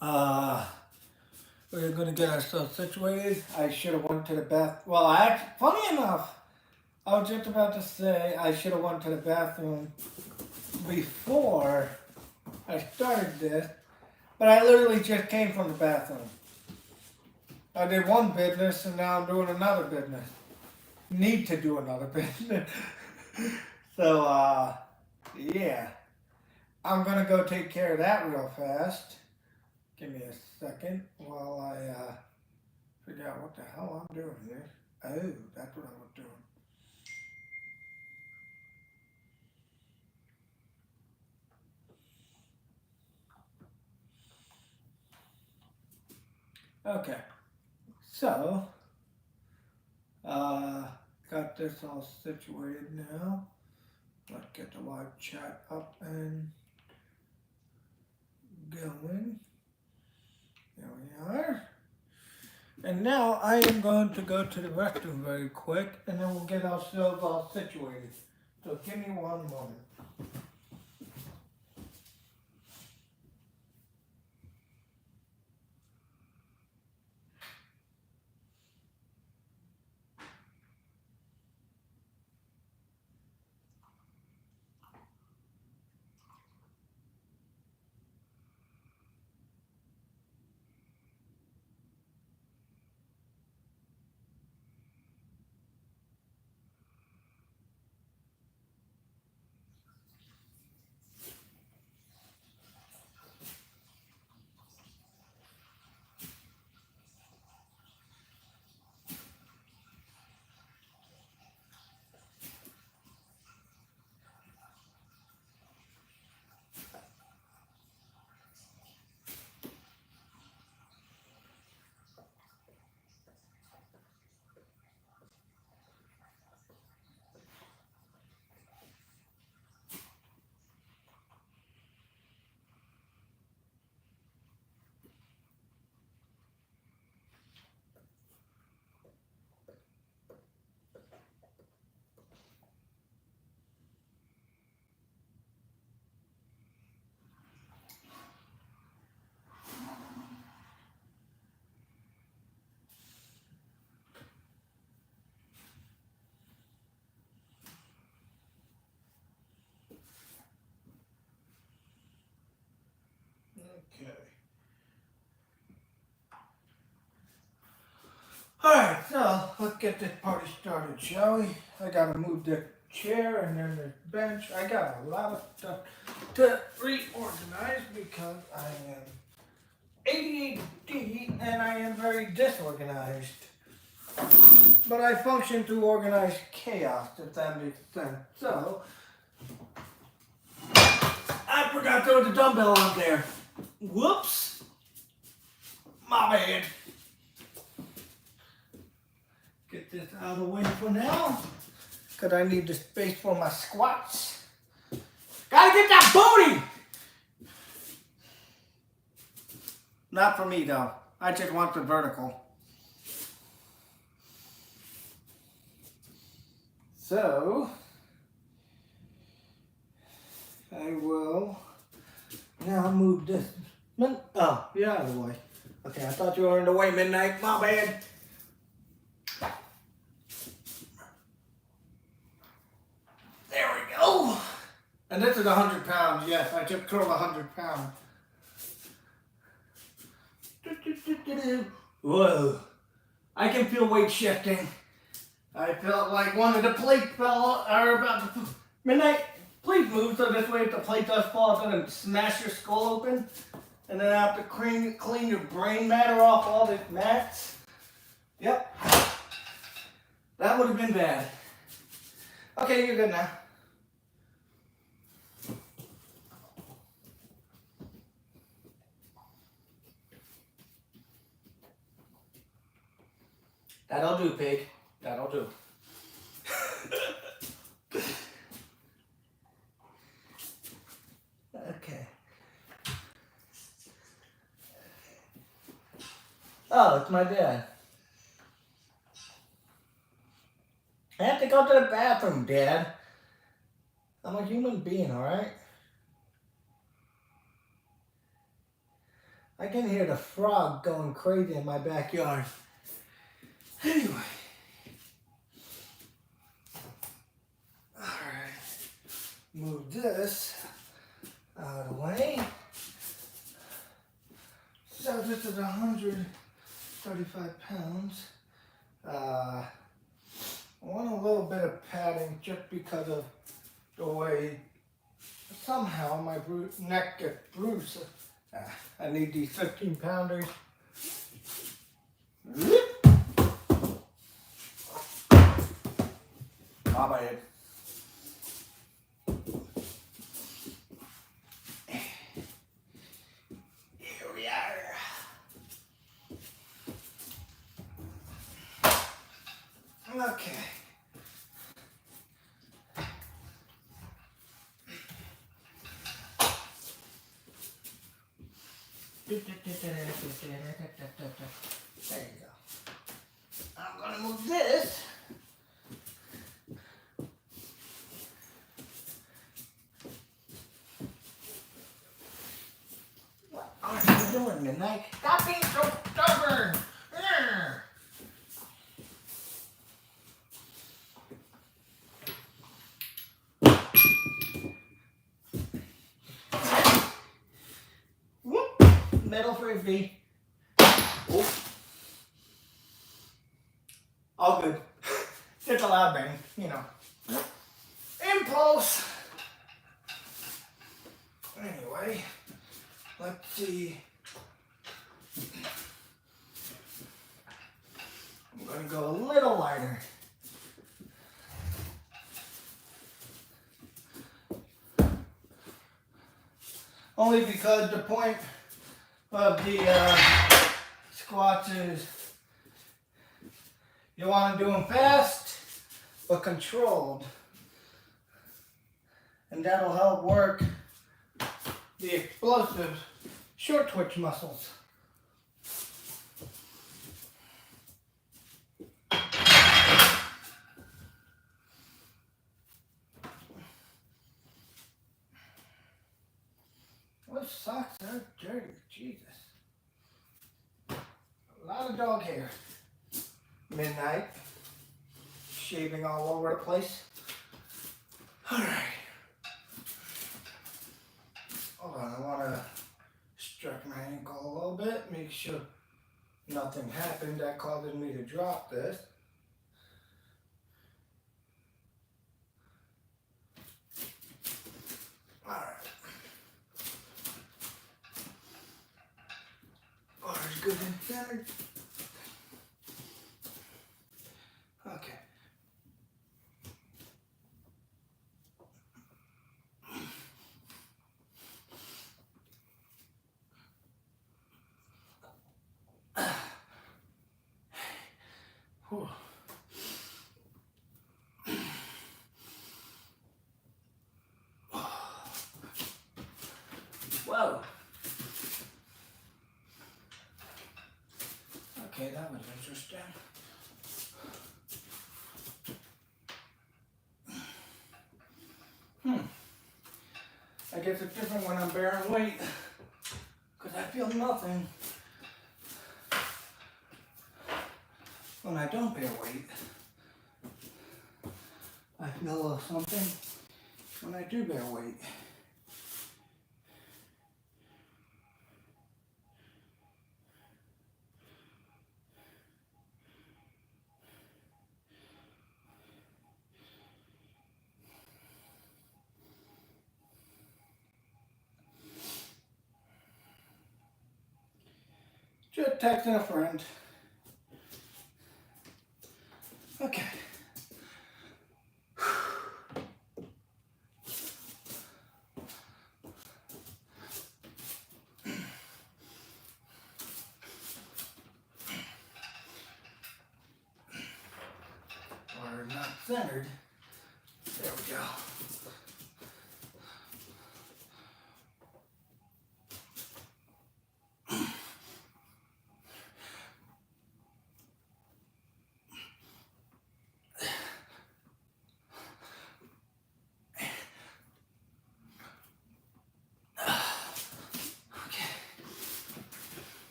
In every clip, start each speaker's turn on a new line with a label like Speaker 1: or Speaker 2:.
Speaker 1: Uh, we're gonna get ourselves situated. I should have went to the bath. Well, funny enough, I was just about to say I should have went to the bathroom before I started this, but I literally just came from the bathroom. I did one business and now I'm doing another business. Need to do another business. So, yeah. I'm gonna go take care of that real fast. Give me a second while I figure out what the hell I'm doing here. Oh, that's what I was doing. Okay, so uh, got this all situated now. Let's get the live chat up and going. There we are. And now I am going to go to the restroom very quick and then we'll get ourselves all situated. So give me one moment. Okay. Alright, so let's get this party started, shall we? I gotta move the chair and then the bench. I got a lot of stuff to reorganize because I am ADHD and I am very disorganized. But I function through organized chaos, if that makes sense. So, I forgot to throw the dumbbell on there. Whoops. My bad. Get this out of the way for now, because I need the space for my squats. Gotta get that booty! Not for me though. I just want the vertical. So, I will now move this. Oh, you're out of the way. Okay, I thought you were in the way, Midnight. My bad. There we go. And this is 100 pounds. Yes, I just curled 100 pounds. Whoa. I can feel weight shifting. I felt like one of the plates fell, or about to, Midnight, please move so this way if the plate does fall, it's gonna smash your skull open. And then I have to clean your brain matter off all the mats. Yep. That would have been bad. Okay, you're good now. That'll do, pig. That'll do. Okay. Oh, it's my dad. I have to go to the bathroom, Dad. I'm a human being, alright? I can hear the frog going crazy in my backyard. Anyway. Alright. Move this out of the way. So this is 135 pounds. I want a little bit of padding just because of the way somehow my neck gets bruised. I need these 15 pounders. Bob ahead. Here we are. Okay. There you go. I'm gonna move this. What are you doing tonight? Stop being so stubborn! Whoop! Metal frisbee. Oh. All good. Just a loud bang, you know. Impulse! Anyway, let's see. I'm going to go a little lighter. Only because the point of the squats is you want to do them fast but controlled. And that'll help work the explosive short twitch muscles. Those socks are dirty, Jesus. A lot of dog hair. Midnight. Shaving all over the place. Alright. Hold on, I want to stretch my ankle a little bit, make sure nothing happened that causes me to drop this. Alright. Bar's good and centered. Okay. Whew. Whoa. Okay, that was interesting. I guess it's different when I'm bearing weight, because I feel nothing when I don't bear weight. I feel a little something when I do bear weight. Just texting a friend. Okay. Or not centered. There we go.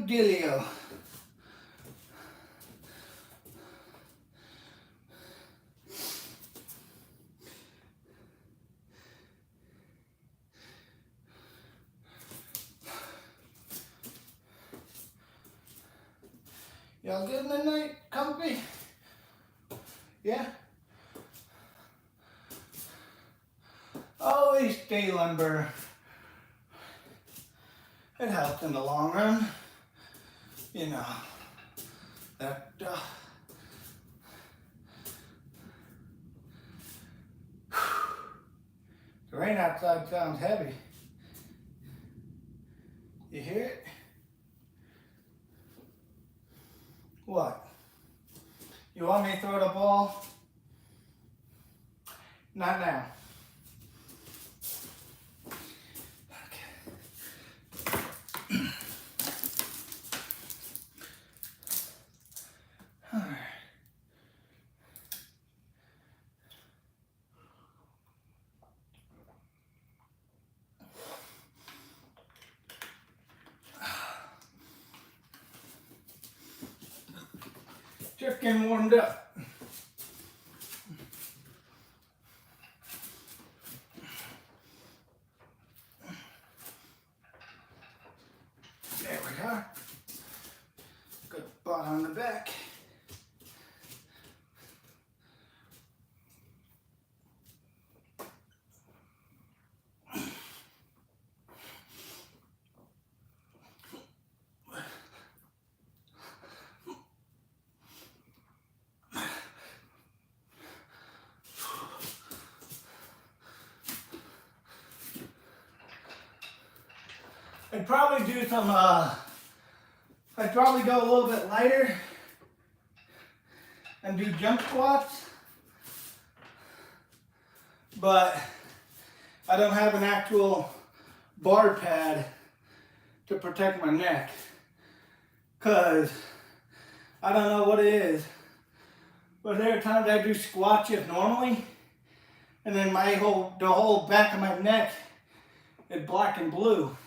Speaker 1: dealio. Y'all good in the night? Comfy? Yeah? Always stay limber. It helps in the long run. You know, that, the rain outside sounds heavy. You hear it? What? You want me to throw the ball? Not now. Just getting warmed up. There we go. Good spot on the back. I'd probably do some, I'd probably go a little bit lighter and do jump squats, but I don't have an actual bar pad to protect my neck, because I don't know what it is, but there are times I do squats just normally, and then the whole back of my neck is black and blue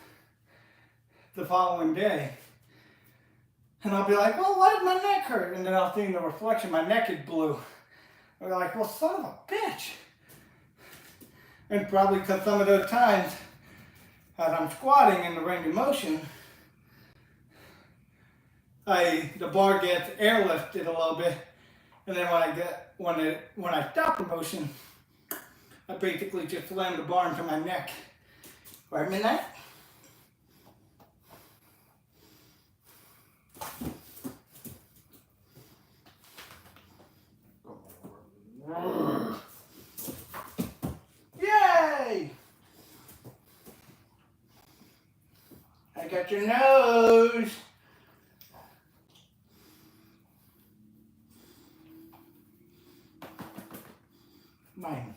Speaker 1: the following day. And I'll be like, well, why did my neck hurt? And then I'll see in the reflection, my neck is blue. I'll be like, well, son of a bitch. And probably because some of those times, as I'm squatting in the range of motion, the bar gets airlifted a little bit. And then when I stop the motion, I basically just slam the bar into my neck. Right, Midnight? Yay! I got your nose. Mine.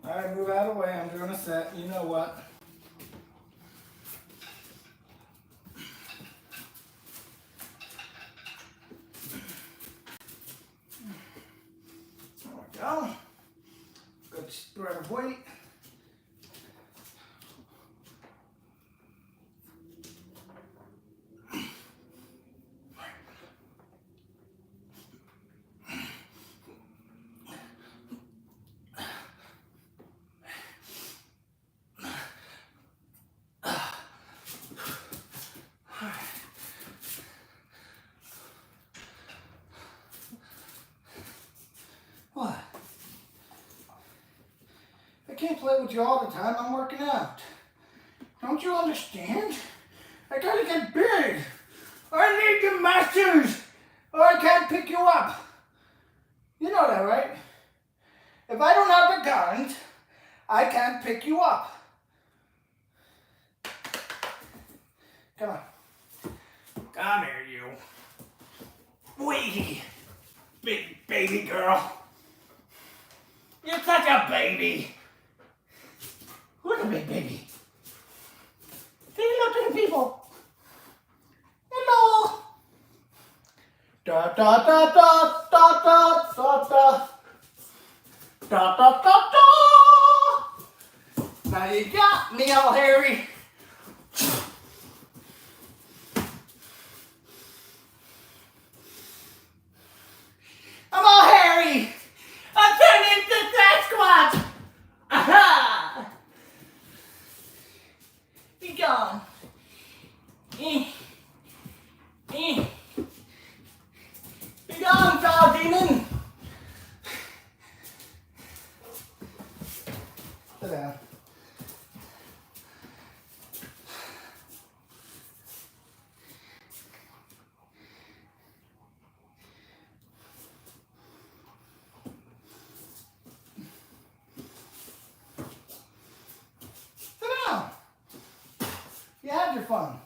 Speaker 1: Alright, move out of the way. I'm doing a set. You know what? There we go. Good spread of weight. What? I can't play with you all the time. I'm working out. Don't you understand? I gotta get big. I need the masters, or I can't pick you up. You know that, right? If I don't have the guns, I can't pick you up. Come on. Come here, you. Wee. Big baby girl. You're such a baby. Look at big baby. Say hello to the people. Hello. Da da da da da da da da da da da da. Now you got me all hairy. I'm all hairy. I'm turning into Sasquatch. Aha! Be gone. Be gone, dog demon. Sit down. Sit down. You had your fun.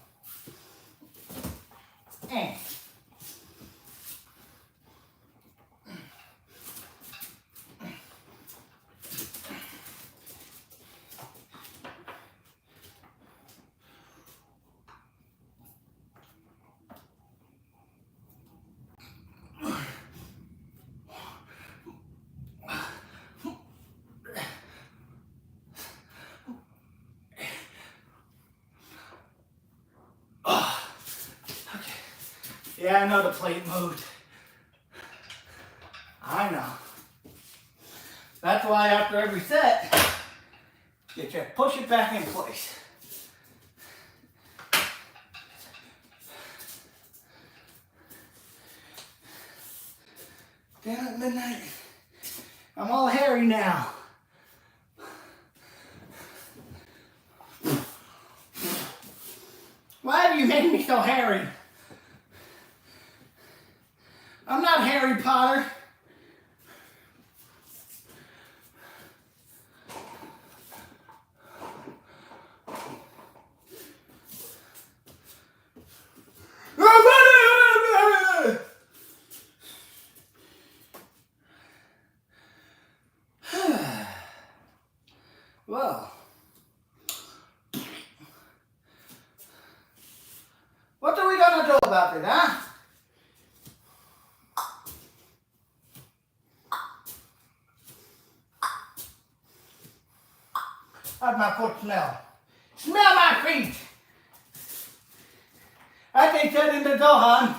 Speaker 1: Yeah, I know the plate moved. I know. That's why after every set, you just push it back in place. Damn it, midnight. I'm all hairy now. Why have you made me so hairy? I'm not Harry Potter. Well, what are we gonna do about it, huh? How's my foot smell? Smell my feet! I take that in the door, hon.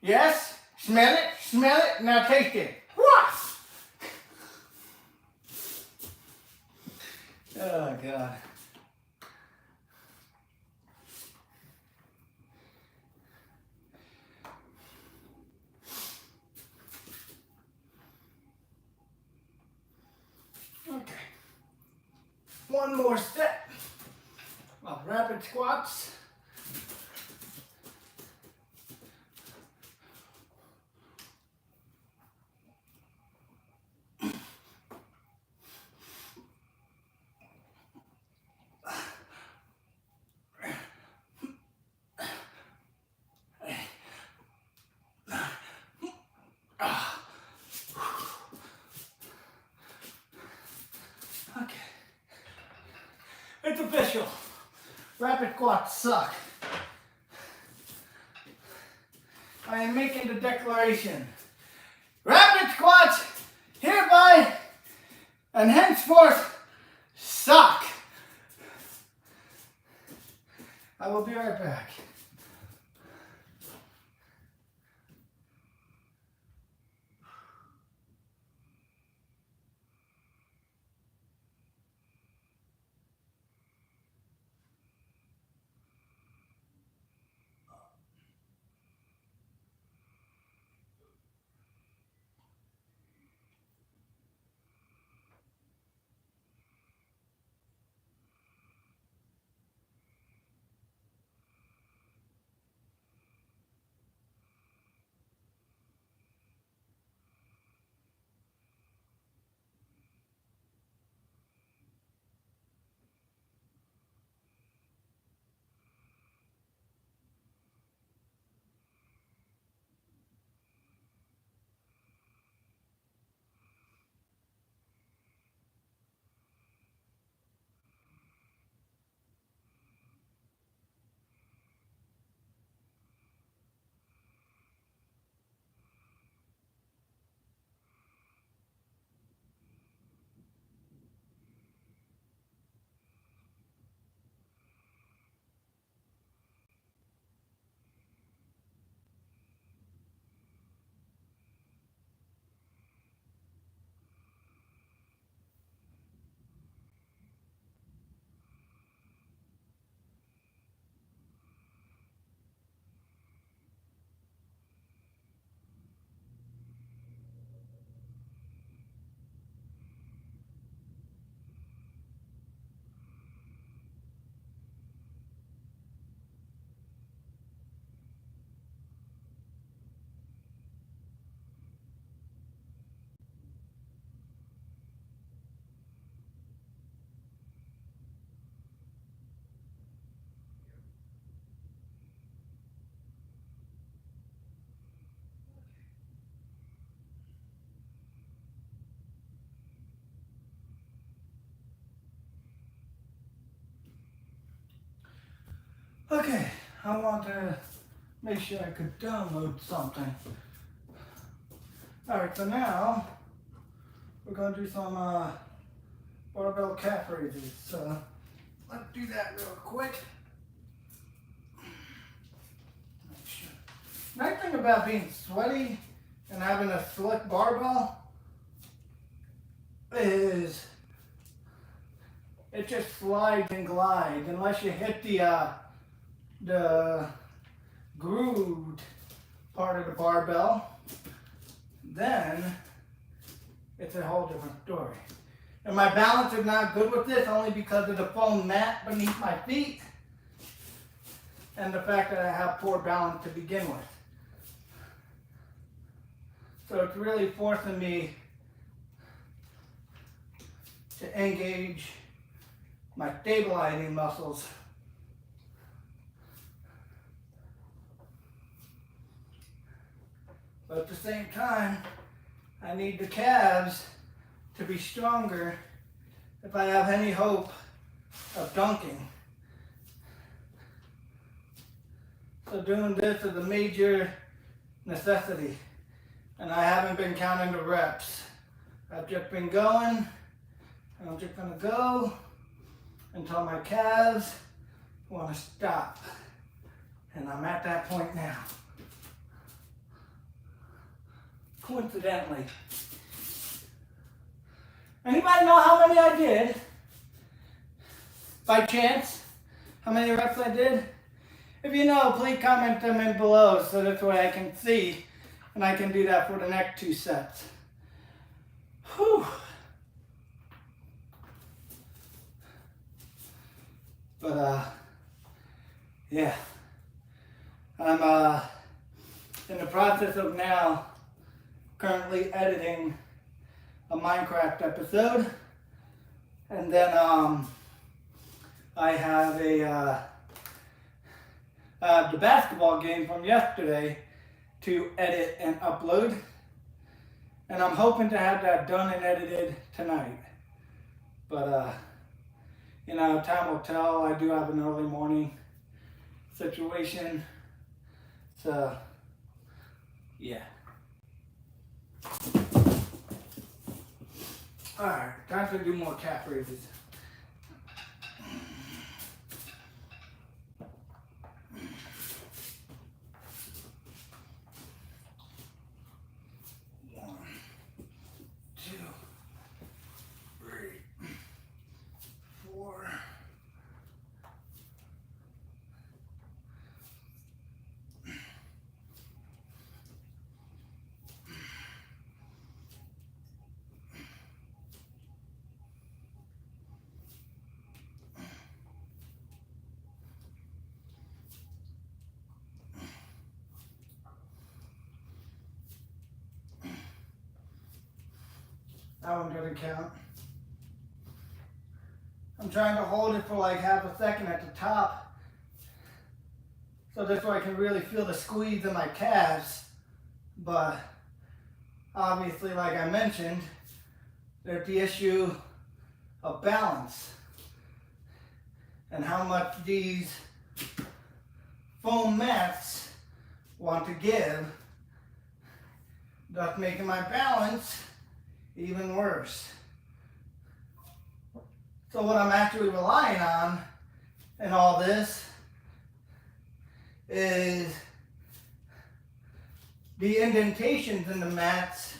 Speaker 1: Yes? Smell it, now taste it. What? Oh, God. Okay. One more step of rapid squats. Okay. It's official. Rapid squats suck. I am making the declaration. Rapid squats hereby and henceforth suck. I will be right back. Okay, I want to make sure I could download something. Alright, so now we're going to do some barbell calf raises. So let's do that real quick. Make sure. Nice thing about being sweaty and having a slick barbell is it just slides and glides unless you hit the grooved part of the barbell. Then it's a whole different story. And my balance is not good with this only because of the foam mat beneath my feet and the fact that I have poor balance to begin with. So it's really forcing me to engage my stabilizing muscles. But at the same time, I need the calves to be stronger if I have any hope of dunking. So doing this is a major necessity. And I haven't been counting the reps. I've just been going, and I'm just gonna go until my calves want to stop. And I'm at that point now. Coincidentally. Anybody know how many I did? By chance? How many reps I did? If you know, please comment them in below so this way I can see and I can do that for the next 2 sets. Whew. But yeah. I'm in the process of now currently editing a Minecraft episode, and then I have the basketball game from yesterday to edit and upload, and I'm hoping to have that done and edited tonight. But you know, time will tell. I do have an early morning situation, so yeah. Alright, time to do more calf raises. That one doesn't count. I'm trying to hold it for like half a second at the top, so this way I can really feel the squeeze in my calves. But obviously, like I mentioned, there's the issue of balance and how much these foam mats want to give, thus making my balance even worse. So what I'm actually relying on in all this is the indentations in the mats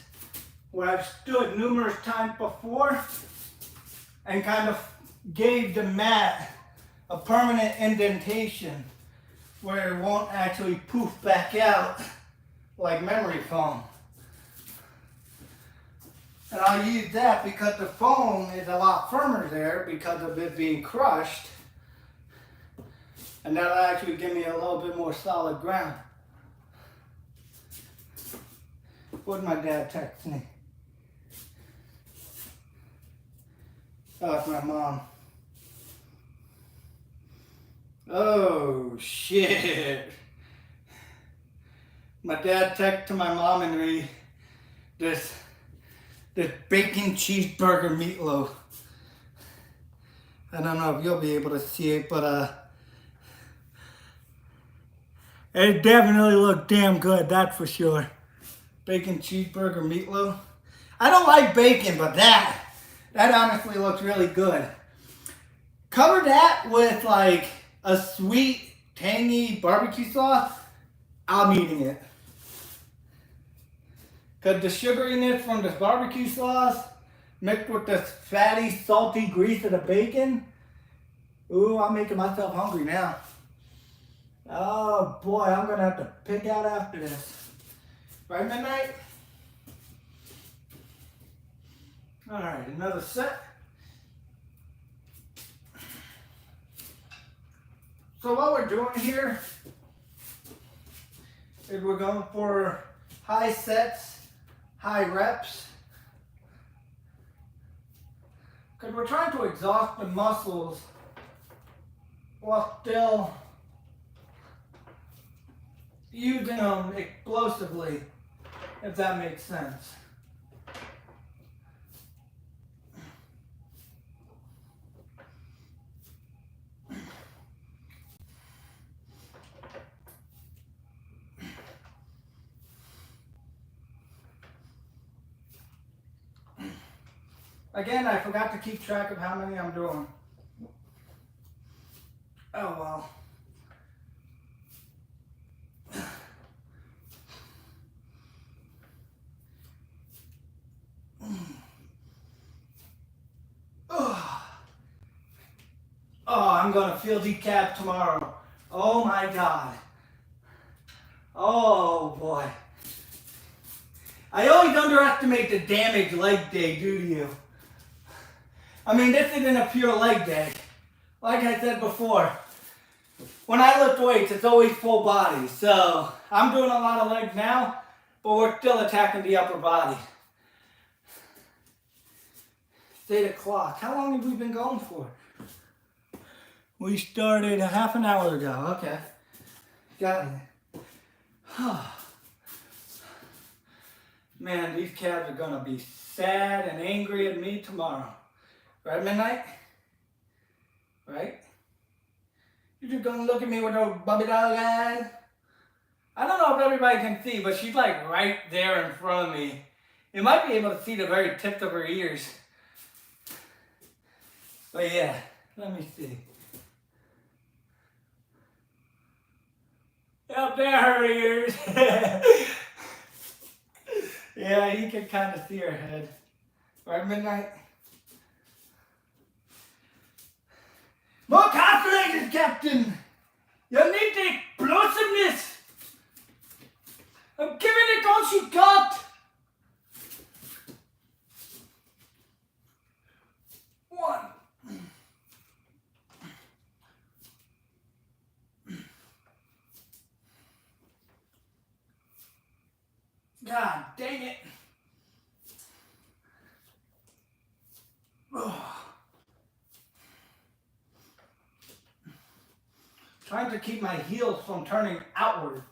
Speaker 1: where I've stood numerous times before and kind of gave the mat a permanent indentation where it won't actually poof back out like memory foam. And I'll use that because the foam is a lot firmer there because of it being crushed. And that'll actually give me a little bit more solid ground. What did my dad text me? Oh, it's my mom. Oh, shit. My dad texted to my mom and me this bacon cheeseburger meatloaf. I don't know if you'll be able to see it, but It definitely looked damn good, that's for sure. Bacon cheeseburger meatloaf. I don't like bacon, but that honestly looks really good. Cover that with like a sweet, tangy barbecue sauce. I'm eating it. Because the sugariness from this barbecue sauce mixed with this fatty, salty grease of the bacon. Ooh, I'm making myself hungry now. Oh boy, I'm going to have to pick out after this. Right, midnight? Alright, another set. So what we're doing here is we're going for high sets, high reps. Because we're trying to exhaust the muscles while still using them explosively, if that makes sense. Again, I forgot to keep track of how many I'm doing. Oh well. Oh, I'm gonna feel decaf tomorrow. Oh my God. Oh boy. I always underestimate the damage leg day do to you. I mean, this isn't a pure leg day. Like I said before, when I lift weights, it's always full body. So I'm doing a lot of legs now, but we're still attacking the upper body. 8 o'clock. How long have we been going for? We started a half an hour ago. Okay. Got it. Man, these calves are gonna be sad and angry at me tomorrow. Right, midnight? Right? You're just gonna look at me with those puppy dog eyes? I don't know if everybody can see, but she's like right there in front of me. You might be able to see the very tips of her ears. But yeah, let me see. Up there, her ears. Yeah, you can kind of see her head. Right, midnight? More calculated, Captain! You need the explosiveness! I'm giving it all she got! One. God dang it. Trying to keep my heels from turning outward.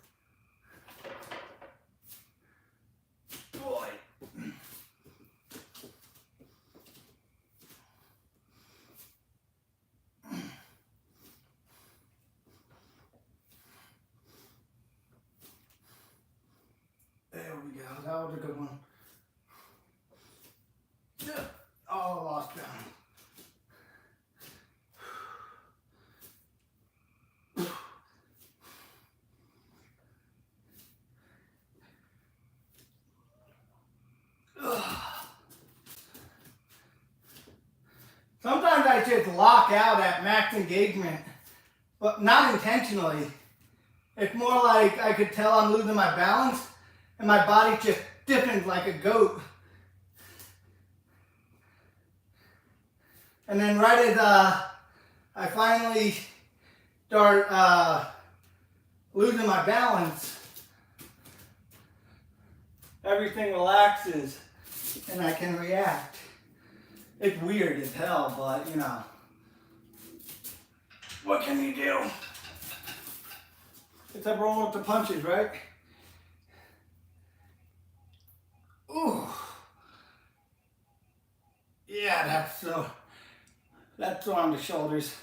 Speaker 1: Boy. There we go. That was a good one. Oh, lost balance. Sometimes I just lock out at max engagement, but not intentionally. It's more like I could tell I'm losing my balance and my body just stiffens like a goat. And then right as I finally start losing my balance, everything relaxes and I can react. It's weird as hell, but you know, what can you do? It's up rolling with the punches, right? Ooh. Yeah, that's on the shoulders.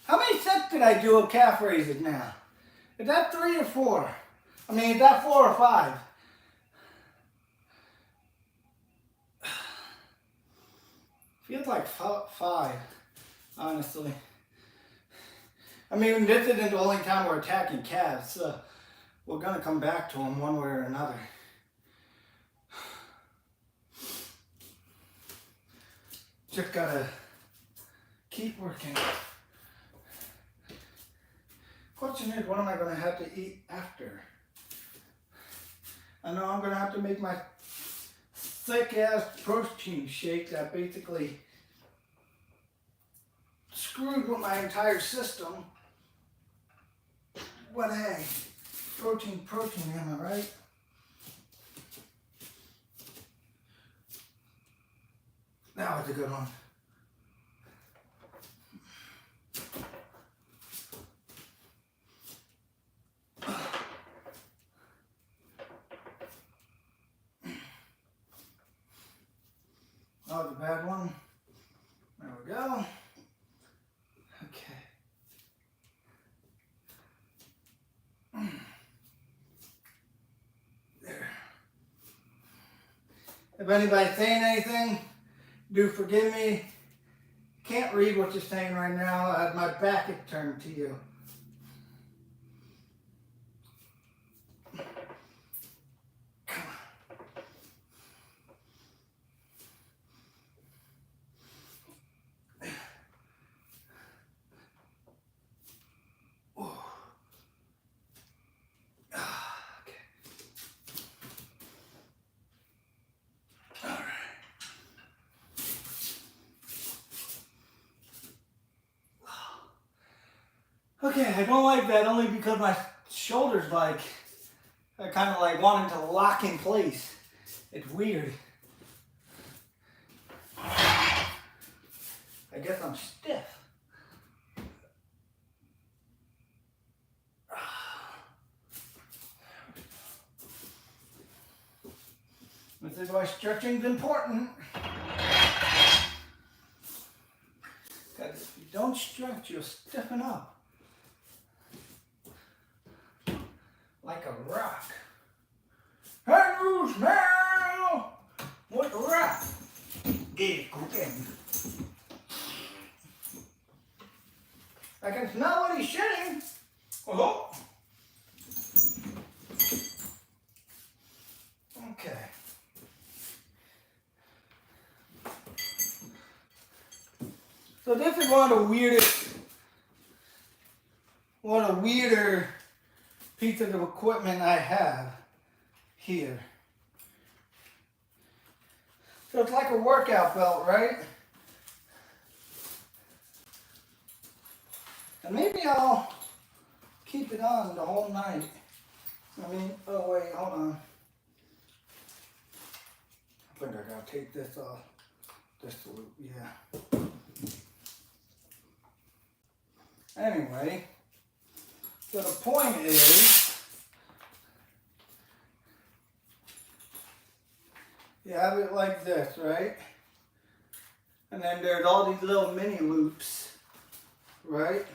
Speaker 1: How many sets did I do of calf raises now? Is that 3 or 4? I mean, is that 4 or 5? Feels like 5, honestly. I mean, this isn't the only time we're attacking calves, so we're gonna come back to them one way or another. Just gotta keep working. Question is, what am I gonna have to eat after? I know I'm gonna have to make my thick ass protein shake that basically screwed with my entire system. But hey, protein, am I right? That was a good one. That was a bad one. There we go. Okay. There. If anybody's saying anything, do forgive me. Can't read what you're saying right now. My back is turned to you. Okay, I don't like that only because my shoulders are kind of like wanting to lock in place. It's weird. I guess I'm stiff. This is why stretching is important. Because if you don't stretch, you'll stiffen up. Like a rock. Hey, you smell what the rock is cooking. I can smell what he's shitting. Oh. Okay. So this is one of the weirder pieces of equipment I have here. So it's like a workout belt, right? And maybe I'll keep it on the whole night. I mean, oh wait, hold on. I think I gotta take this off. This loop, yeah. Anyway, so the point is, you have it like this, right? And then there's all these little mini loops, right?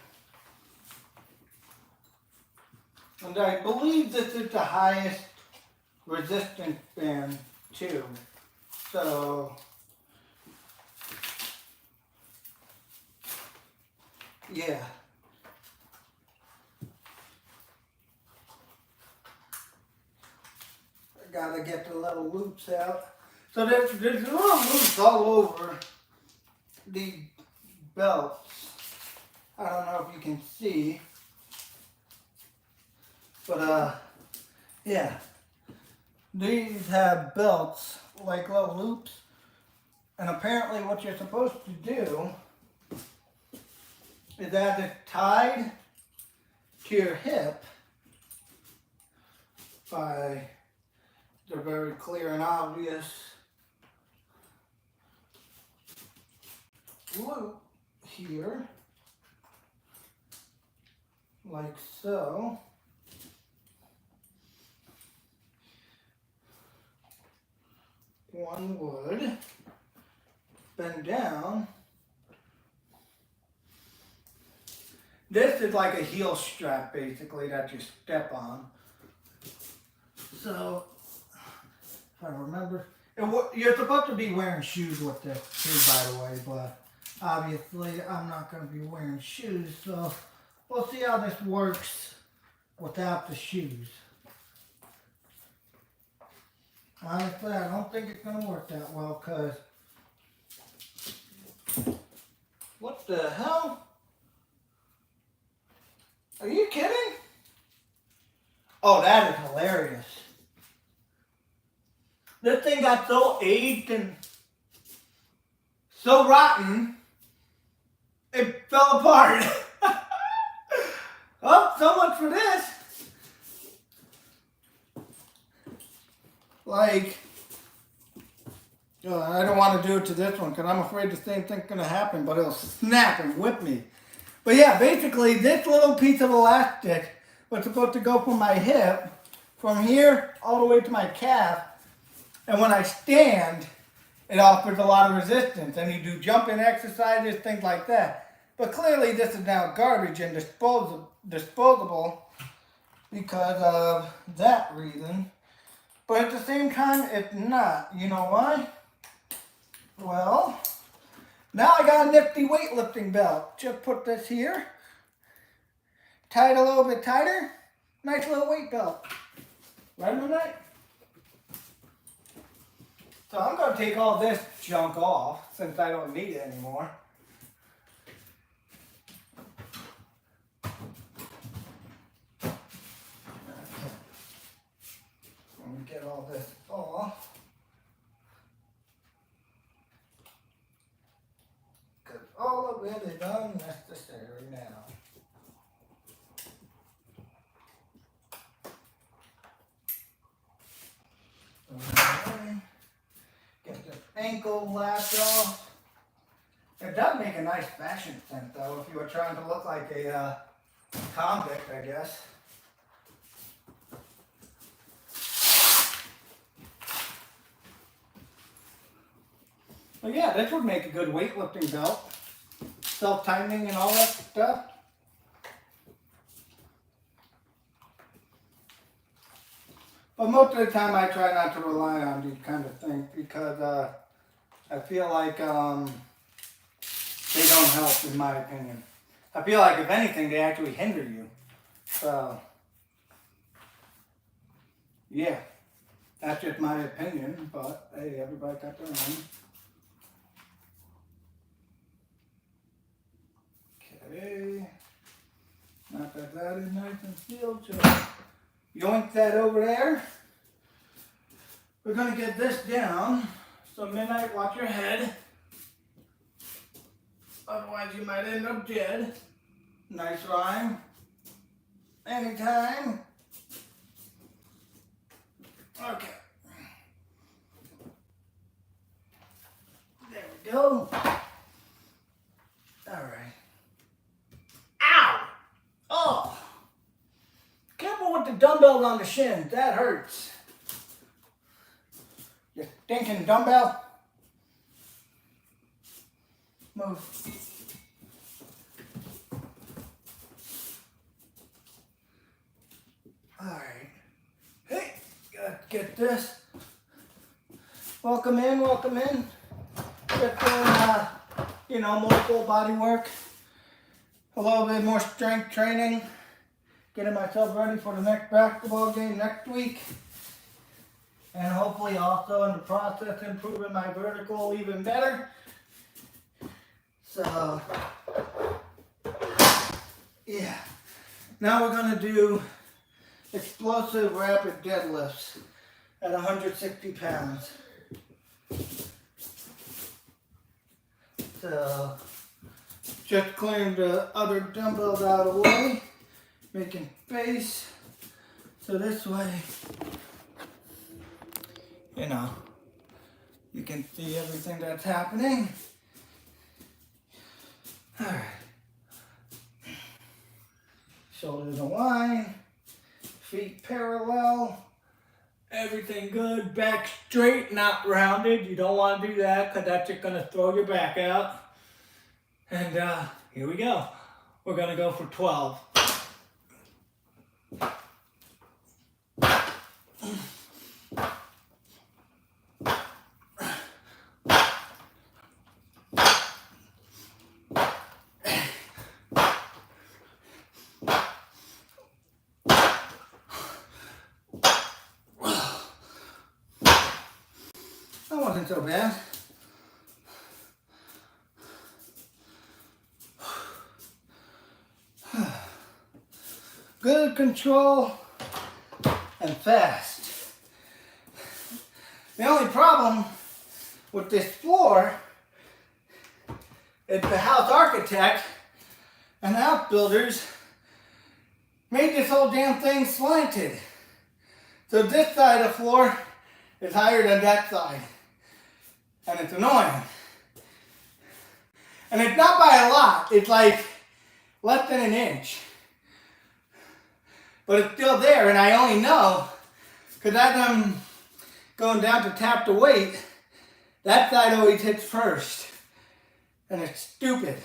Speaker 1: And I believe this is the highest resistance band too. So, yeah. I gotta get the little loops out. So there's little loops all over the belts. I don't know if you can see. But yeah. These have belts, like little loops. And apparently what you're supposed to do is have it tied to your hip by the very clear and obvious loop here, like so. One would bend down. This is like a heel strap, basically, that you step on. So, if I remember, you're supposed to be wearing shoes with this too, by the way, but obviously I'm not going to be wearing shoes, so we'll see how this works without the shoes. Honestly, I don't think it's going to work that well, because what the hell? Are you kidding? Oh, that is hilarious. This thing got so aged and so rotten, it fell apart. Oh, so much for this. Like, I don't want to do it to this one because I'm afraid the same thing's going to happen, but it'll snap and whip me. But yeah, basically this little piece of elastic was supposed to go from my hip, from here all the way to my calf. And when I stand, it offers a lot of resistance. And you do jumping exercises, things like that. But clearly this is now garbage and disposable because of that reason. But at the same time, it's not. You know why? Well, now I got a nifty weightlifting belt. Just put this here. Tie it a little bit tighter. Nice little weight belt. Right, Renee? So I'm going to take all this junk off since I don't need it anymore. Let me get all this off. Because all of it is unnecessary now. Okay. Get the ankle lapped off. It does make a nice fashion sense though if you were trying to look like a convict, I guess. But yeah, this would make a good weightlifting belt. Self-tightening and all that stuff. But most of the time I try not to rely on these kind of things because I feel like they don't help in my opinion. I feel like if anything they actually hinder you. So yeah, that's just my opinion, but hey, everybody got their own. Okay, not that is nice and sealed, so yoink that over there. We're going to get this down. So Midnight, watch your head. Otherwise you might end up dead. Nice rhyme. Anytime. Okay. There we go. Alright. Ow! Oh! Careful with the dumbbells on the shins. That hurts. You stinking dumbbell. Move. Alright. Hey, let's get this. Welcome in, welcome in. Just doing, more full body work. A little bit more strength training. Getting myself ready for the next basketball game next week. And hopefully also in the process improving my vertical even better. So, yeah. Now we're going to do explosive rapid deadlifts at 160 pounds. So, just clearing the other dumbbells out of the way. Making space. So this way, you can see everything that's happening. Alright. Shoulders aligned, feet parallel, everything good, back straight, not rounded. You don't want to do that because that's just going to throw your back out. And here we go. we're gonna go for 12. That wasn't so bad. Good control and fast. The only problem with this floor is the house architect and outbuilders made this whole damn thing slanted. So this side of the floor is higher than that side. And it's annoying. And it's not by a lot, it's like less than an inch. But it's still there, and I only know because as I'm going down to tap the weight, that side always hits first. And it's stupid.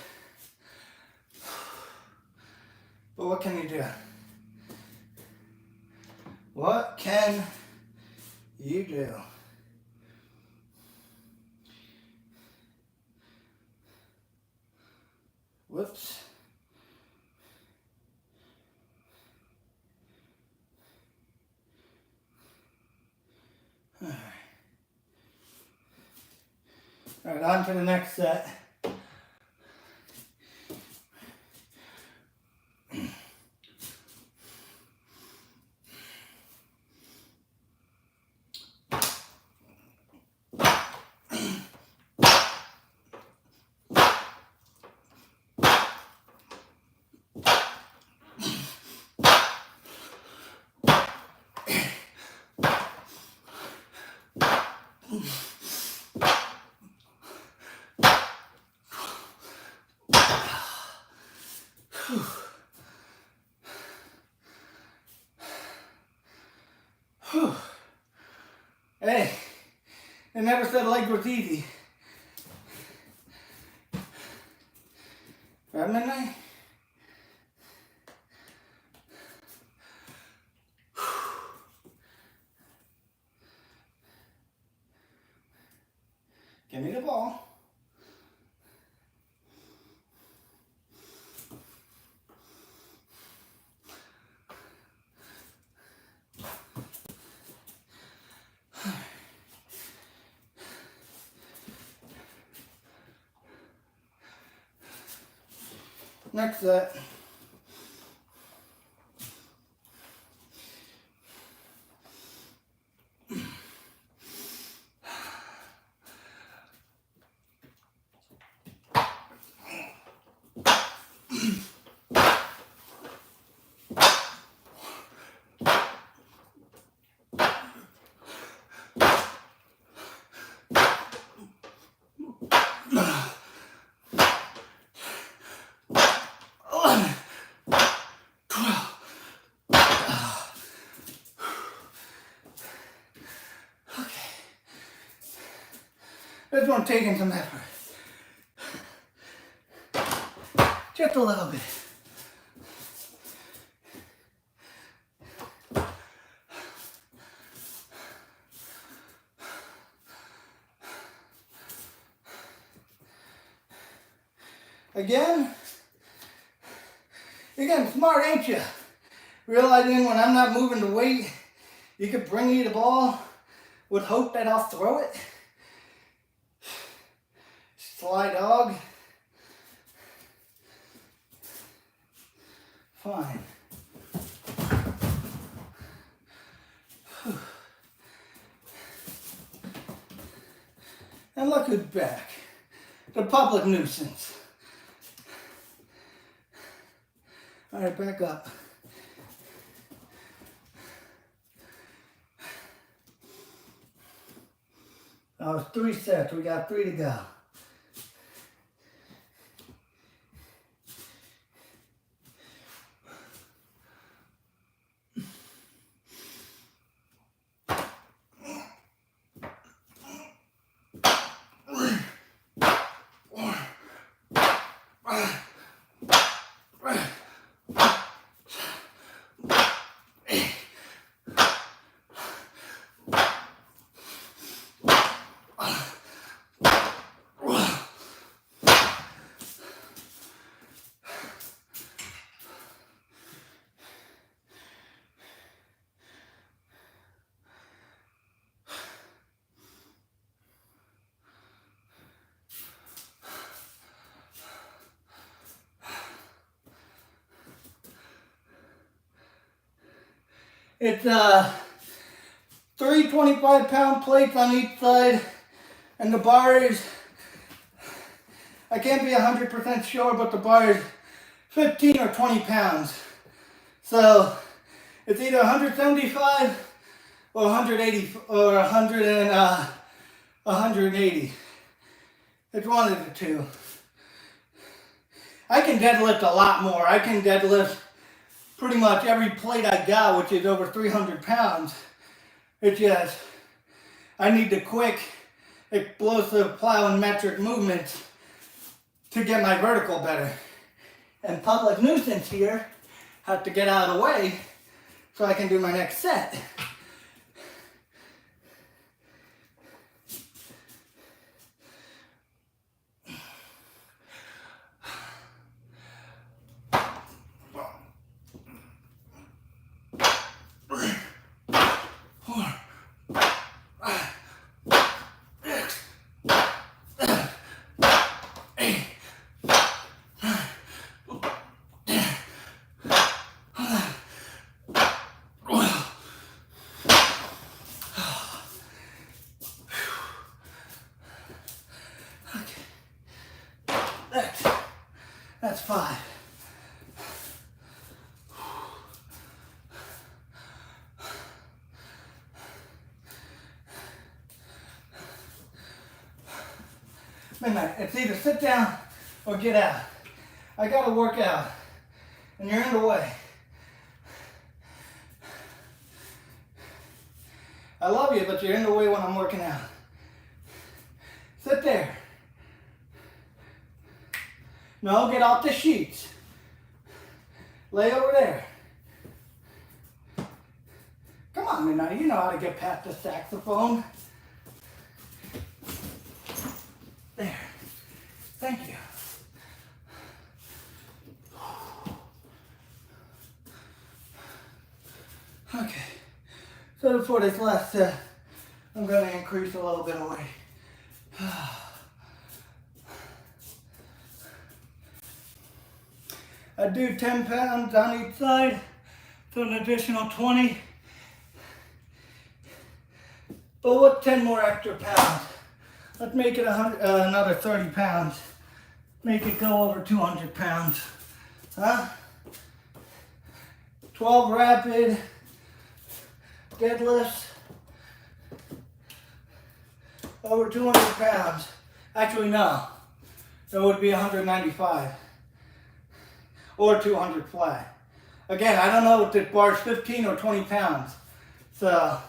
Speaker 1: But what can you do? What can you do? Whoops. All right, on to the next set. Hey, I never said leg was easy. Right, midnight? Give me the ball. Next set. This one's taking some effort. Just a little bit. Again, you're getting smart, ain't you? Realizing when I'm not moving the weight, you could bring me the ball with hope that I'll throw it. Sly dog. Fine. And look who's back. The public nuisance. All right, back up. Oh, it's 3 sets. We got 3 to go. It's 3 25-pound plates on each side, and the bar is, I can't be 100% sure, but the bar is 15 or 20 pounds. So it's either 175 or 180 or 180. It's one of the two. I can deadlift a lot more. I can deadlift pretty much every plate I got, which is over 300 pounds. It's just, I need the quick, explosive, plyometric movements to get my vertical better. And public nuisance here have to get out of the way so I can do my next set. That's 5. Midnight. It's either sit down or get out. I gotta work out, and you're in the way. I love you, but you're in the way when I'm working out. Sit there. No, get off the sheets. Lay over there. Come on, Midnight. You know how to get past the saxophone. There. Thank you. Okay. So for this last set, I'm going to increase a little bit of weight. I do 10 pounds on each side, so an additional 20. But with 10 more extra pounds, let's make it another 30 pounds. Make it go over 200 pounds. Huh? 12 rapid deadlifts, over 200 pounds. Actually, no. It would be 195. Or 200 flat. Again, I don't know if this bar is 15 or 20 pounds. So,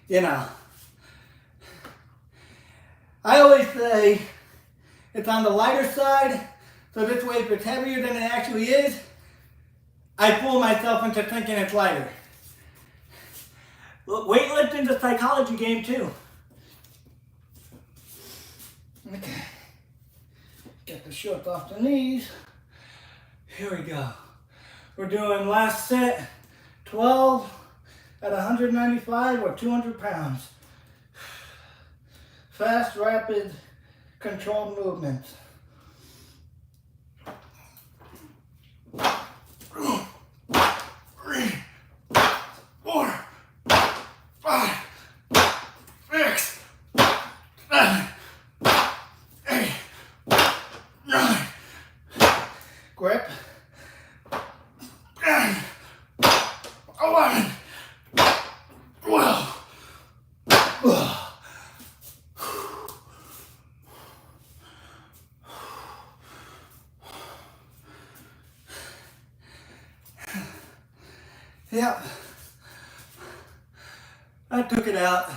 Speaker 1: you know. I always say it's on the lighter side, so this way if it's heavier than it actually is, I fool myself into thinking it's lighter. Look, weightlifting's a psychology game too. Okay. Get the shorts off the knees. Here we go. We're doing last set, 12 at 195 or 200 pounds. Fast, rapid, controlled movements. 3, 4, 5, 6, 7, 8, 9. Grip. 10, 11, 12. Yep. I took it out.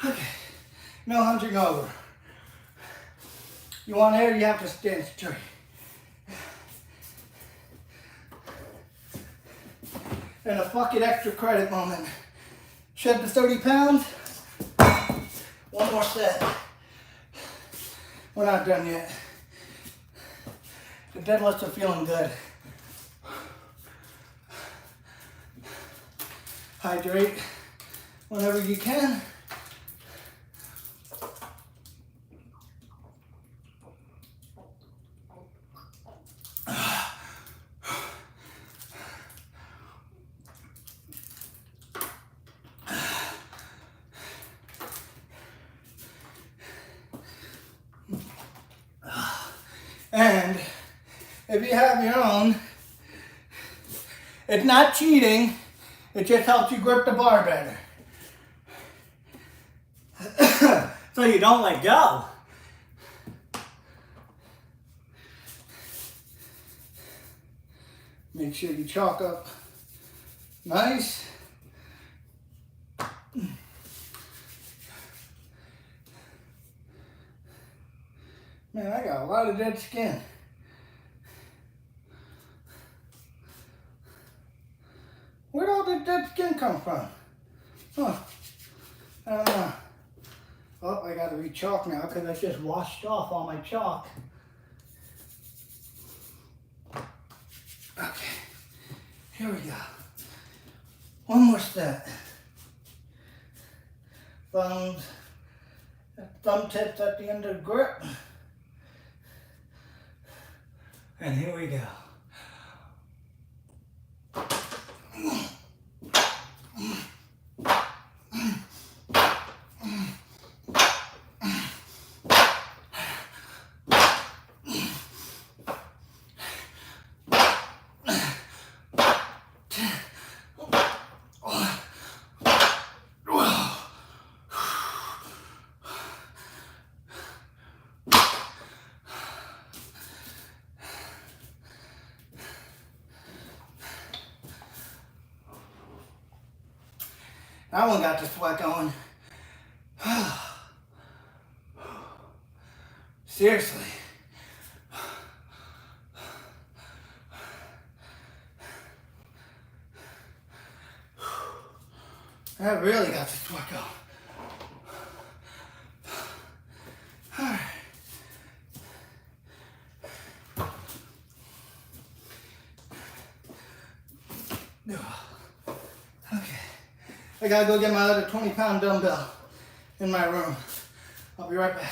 Speaker 1: Okay. No hunching over. You want air, you have to stand straight. And a fuck it extra credit moment. Shed the 30 pounds. One more set. We're not done yet. The deadlifts are feeling good. Hydrate whenever you can. And if you have your own, it's not cheating, it just helps you grip the bar better. So you don't let go. Make sure you chalk up nice. Man, I got a lot of dead skin. Where'd all the dead skin come from? Huh. I don't know. Oh, I gotta re-chalk now because I just washed off all my chalk. Okay, here we go. One more step. Thumbs, thumb tips at the end of the grip. And here we go. That one got the sweat going. Seriously. That really got the sweat going. All right. Okay. I gotta go get my other 20-pound dumbbell in my room. I'll be right back.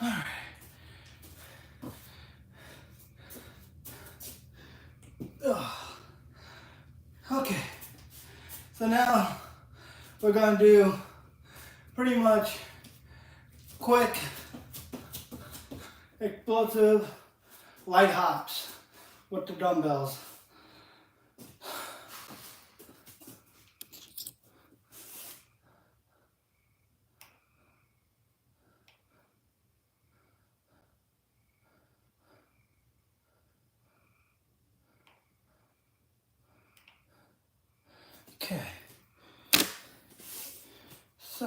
Speaker 1: All right. Okay. So now we're going to do pretty much quick, explosive, light hops with the dumbbells. Okay, so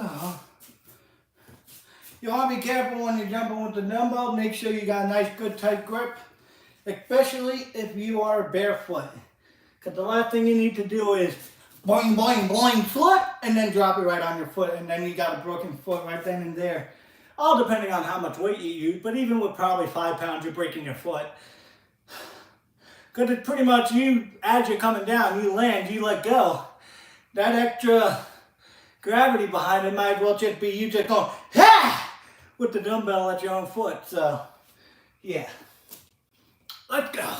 Speaker 1: you want to be careful when you're jumping with the dumbbell. Make sure you got a nice, good, tight grip, especially if you are barefoot. Because the last thing you need to do is boing, boing, boing, foot, and then drop it right on your foot, and then you got a broken foot right then and there. All depending on how much weight you use, but even with probably 5 pounds, you're breaking your foot. Because it's pretty much you, as you're coming down, you land, you let go. That extra gravity behind it might as well just be you just going, ha! With the dumbbell at your own foot. So, yeah. Let's go.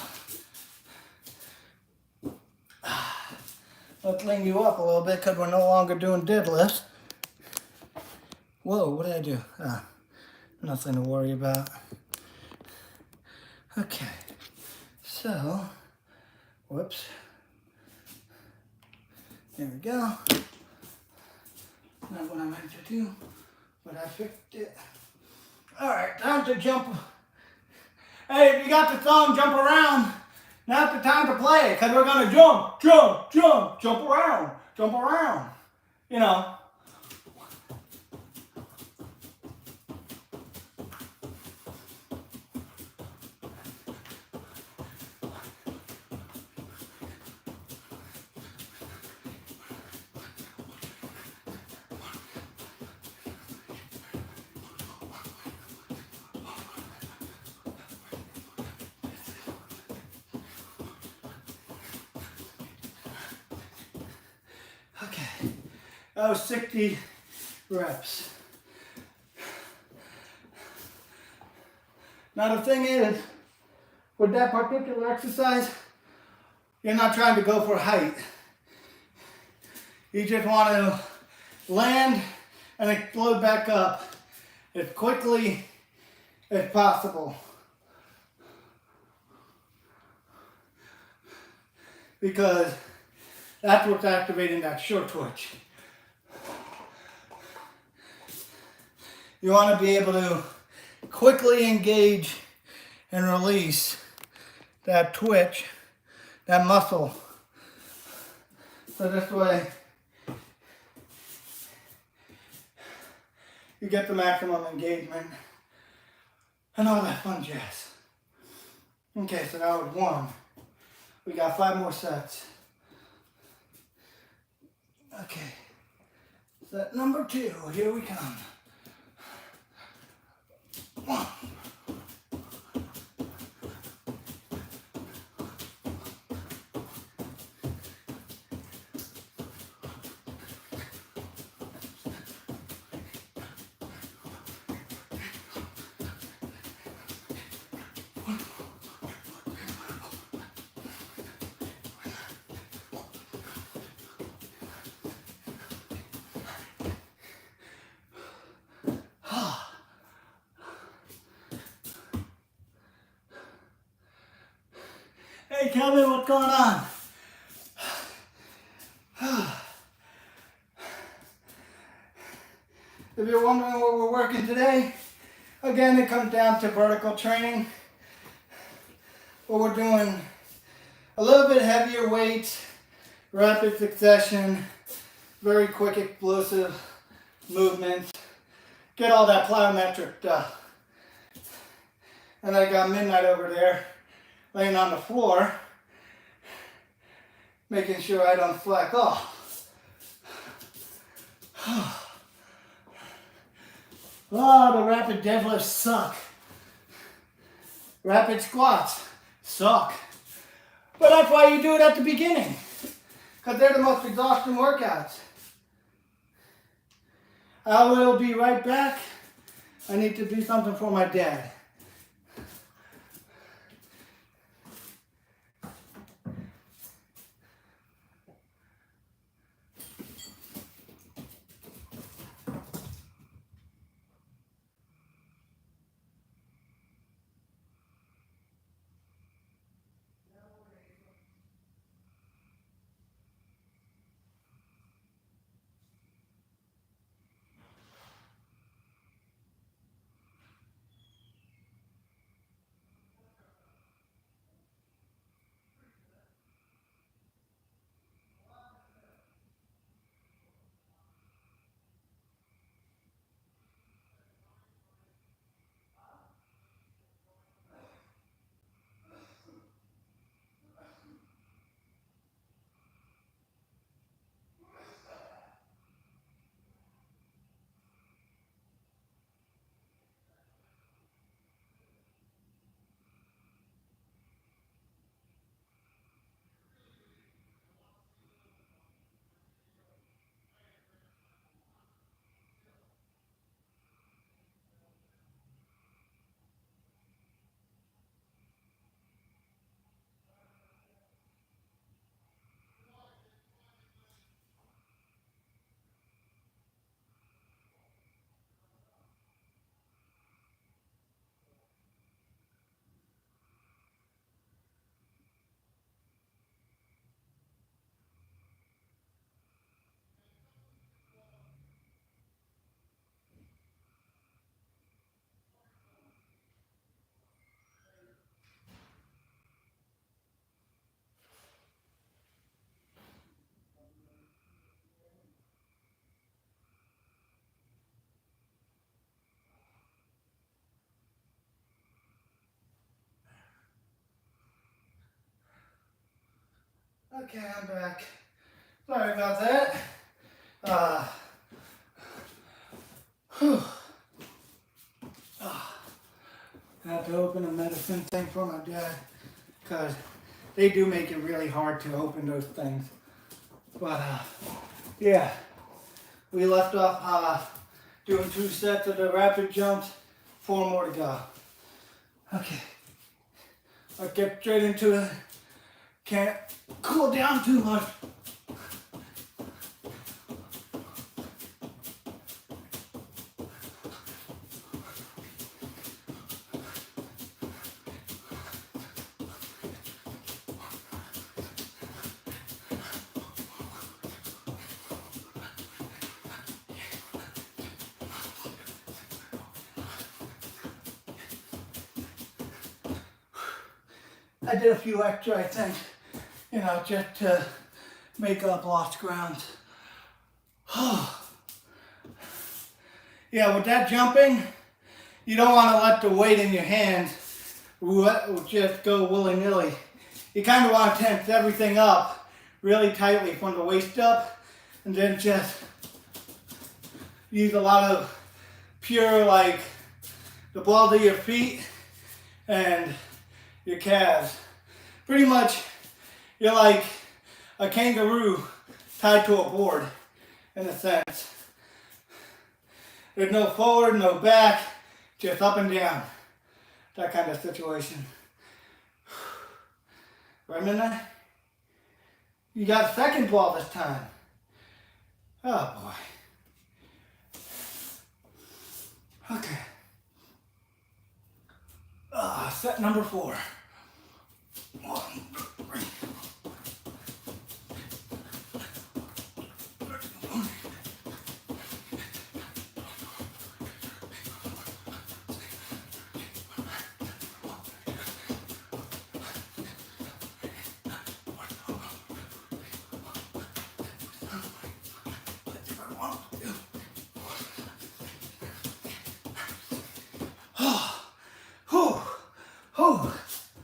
Speaker 1: Let's lean you up a little bit because we're no longer doing deadlifts. Whoa, what did I do? Nothing to worry about. Okay. So, whoops. There we go. Not what I meant to do, but I fixed it. All right, time to jump. Hey, if you got the song Jump Around, now's the time to play it, because we're going to jump, jump, jump, jump around, jump around. You know. That was 60 reps. Now the thing is, with that particular exercise, you're not trying to go for height. You just want to land and explode back up as quickly as possible. Because that's what's activating that short twitch. You want to be able to quickly engage and release that twitch, that muscle. So this way you get the maximum engagement and all that fun jazz. Okay, so that was one. We got 5 more sets. Okay, set number 2, here we come. 1. Hey, tell me what's going on. If you're wondering what we're working today, again, it comes down to vertical training. But we're doing a little bit heavier weights, rapid succession, very quick explosive movements. Get all that plyometric stuff. And I got Midnight over there, laying on the floor, making sure I don't slack off. Oh, the rapid deadlifts suck. Rapid squats suck. But that's why you do it at the beginning, because they're the most exhausting workouts. I will be right back. I need to do something for my dad. Okay, I'm back. Sorry about that. I have to open a medicine thing for my dad, because they do make it really hard to open those things. But yeah, We left off doing 2 sets of the rapid jumps, 4 more to go. Okay, I'll get straight into it. Can't cool down too much. I did a few extra, I think, you know, just to make up lost ground. Yeah, with that jumping, you don't want to let the weight in your hands just go willy-nilly. You kind of want to tense everything up really tightly from the waist up, and then just use a lot of pure, like, the balls of your feet and your calves. Pretty much, you're like a kangaroo tied to a board, in a sense. There's no forward, no back, just up and down. That kind of situation. Right, Midnight? You got a second ball this time. Oh boy. Okay. Set number 4. 1, 2, 3.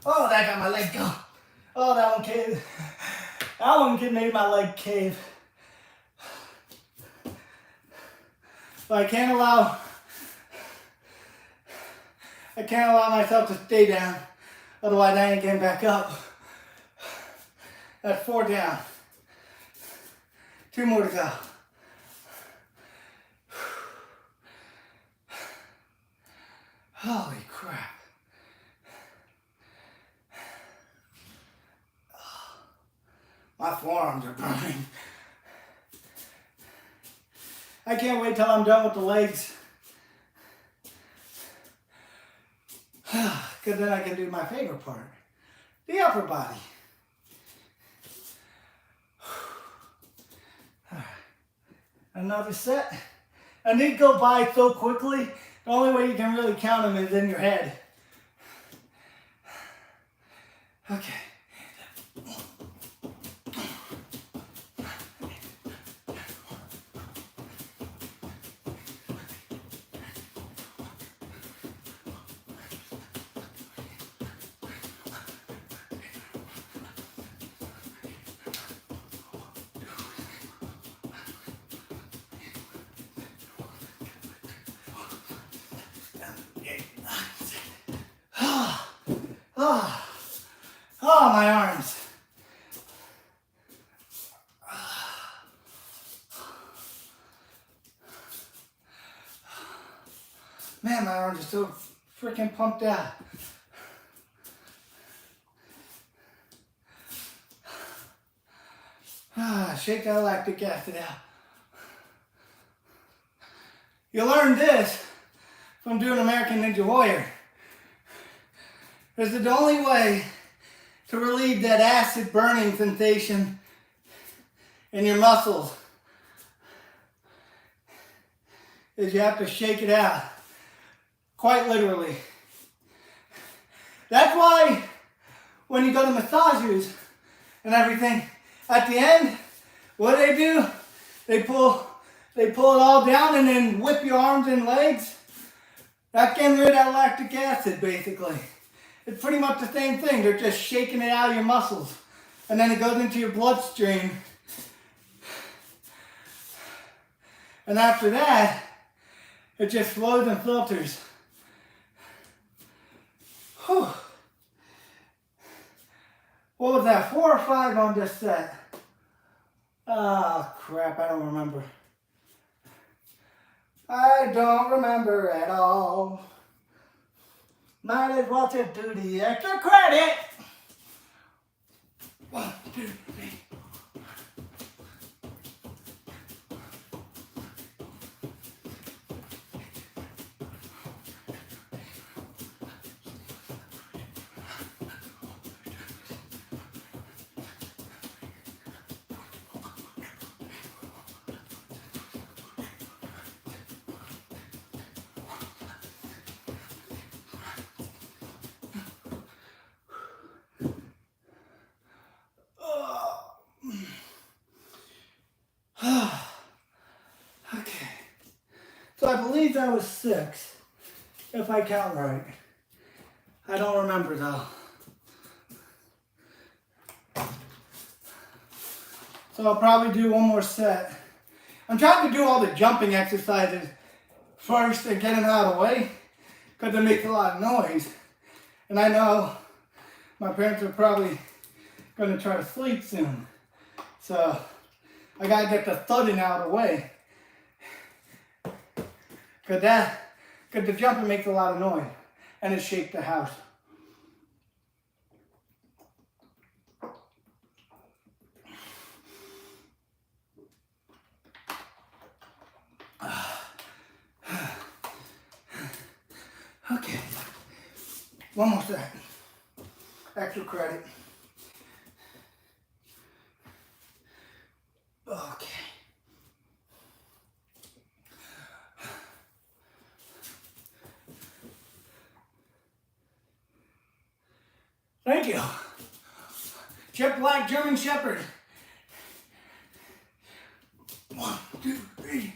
Speaker 1: Oh, that got my leg going. Oh, that one caved. That one made my leg cave. But I can't allow myself to stay down. Otherwise, I ain't getting back up. That's 4 down. 2 more to go. Holy crap. My forearms are burning. I can't wait till I'm done with the legs. Because then I can do my favorite part, the upper body. Another set. And these go by so quickly, the only way you can really count them is in your head. Okay. Oh, my arms. Man, my arms are so freaking pumped out. Shake that lactic acid out. You learned this from doing American Ninja Warrior. This is the only way to relieve that acid burning sensation in your muscles is you have to shake it out, quite literally. That's why when you go to massages and everything, at the end, what do? They pull it all down and then whip your arms and legs. That's getting rid of that lactic acid, basically. It's pretty much the same thing. They're just shaking it out of your muscles. And then it goes into your bloodstream. And after that, it just flows and filters. Whew. What was that, 4 or 5 on this set? Oh crap, I don't remember. I don't remember at all. Might as well just do the extra credit. 1, 2, 3. Okay. So I believe that was 6, if I count right. I don't remember though. So I'll probably do one more set. I'm trying to do all the jumping exercises first and get them out of the way because it makes a lot of noise. And I know my parents are probably going to try to sleep soon. So I got to get the thudding out of the way. Because the jumping makes a lot of noise and it shakes the house. Okay, one more set. Extra credit. Okay. Thank you. Jet Black German Shepherd. 1, 2, 3.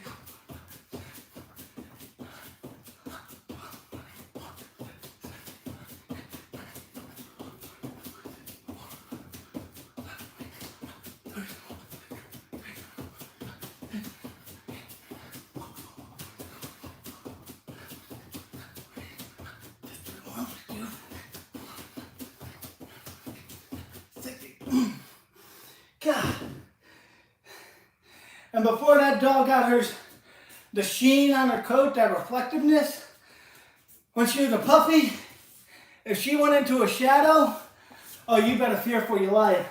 Speaker 1: God. And before that dog got the sheen on her coat, that reflectiveness, when she was a puppy, if she went into a shadow, oh, you better fear for your life.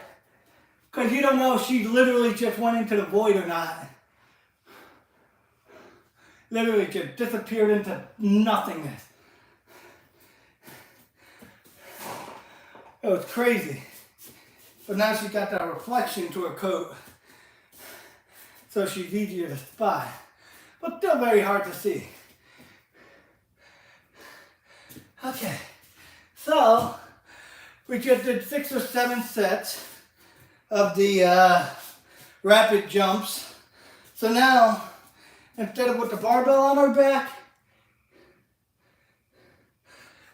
Speaker 1: Because you don't know if she literally just went into the void or not. Literally just disappeared into nothingness. It was crazy. But now she's got that reflection to her coat. So she's easier to spot. But still very hard to see. Okay. So, we just did 6 or 7 sets of the rapid jumps. So now, instead of with the barbell on our back,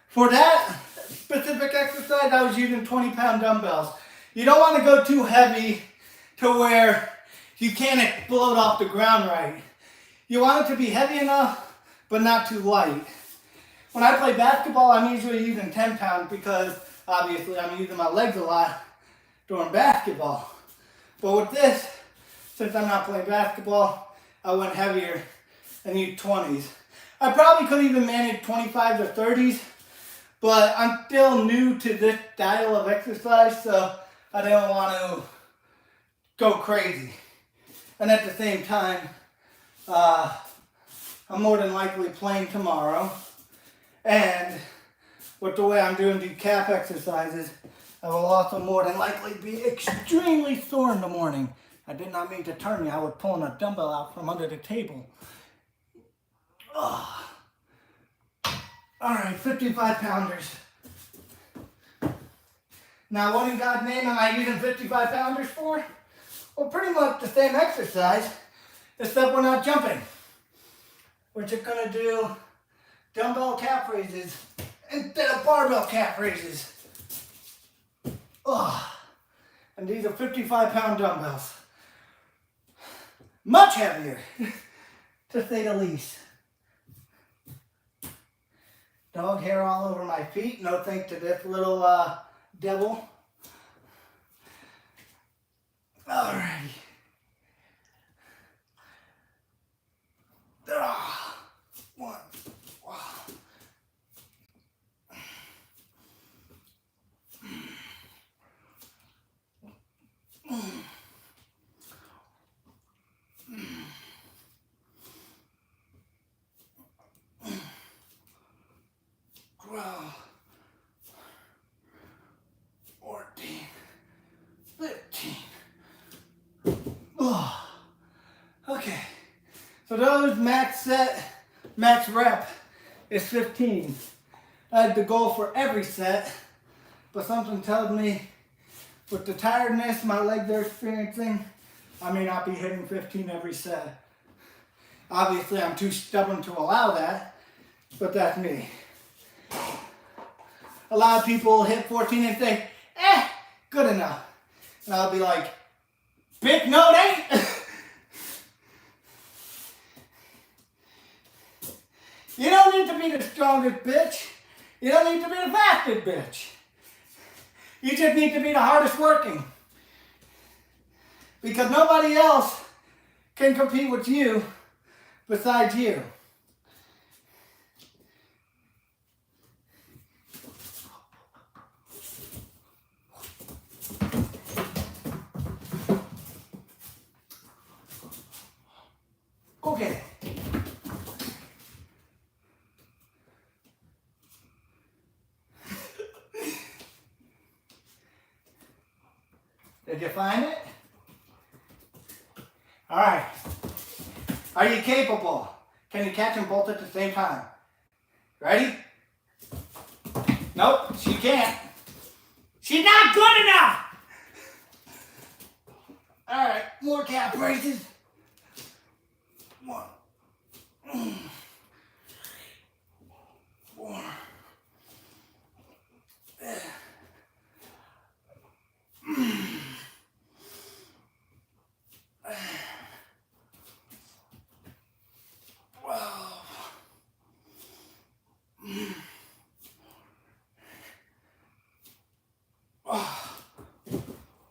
Speaker 1: for that specific exercise, I was using 20-pound dumbbells. You don't want to go too heavy to where you can't explode off the ground right. You want it to be heavy enough, but not too light. When I play basketball, I'm usually using 10 pounds because obviously I'm using my legs a lot during basketball. But with this, since I'm not playing basketball, I went heavier and used 20s. I probably could even manage 25s or 30s, but I'm still new to this style of exercise, so I don't want to go crazy. And at the same time, I'm more than likely playing tomorrow. And with the way I'm doing the calf exercises, I will also more than likely be extremely sore in the morning. I did not mean to turn you. I was pulling a dumbbell out from under the table. Oh. All right, 55 pounders. Now, what in God's name am I using 55 pounders for? Well, pretty much the same exercise, except we're not jumping. We're just gonna do dumbbell calf raises instead of barbell calf raises. Oh. And these are 55-pound dumbbells. Much heavier, to say the least. Dog hair all over my feet, no thanks to this little devil. Alrighty. Oh, okay. So those max rep is 15. I had the goal for every set, but something tells me with the tiredness my legs are experiencing, I may not be hitting 15 every set. Obviously, I'm too stubborn to allow that, but that's me. A lot of people hit 14 and think, good enough. And I'll be like, bitch, no, it ain't. You don't need to be the strongest bitch. You don't need to be the fastest bitch. You just need to be the hardest working. Because nobody else can compete with you besides you. Okay. Did you find it? All right. Are you capable? Can you catch them both at the same time? Ready? Nope, she can't. She's not good enough! All right, more calf raises. 1, 4.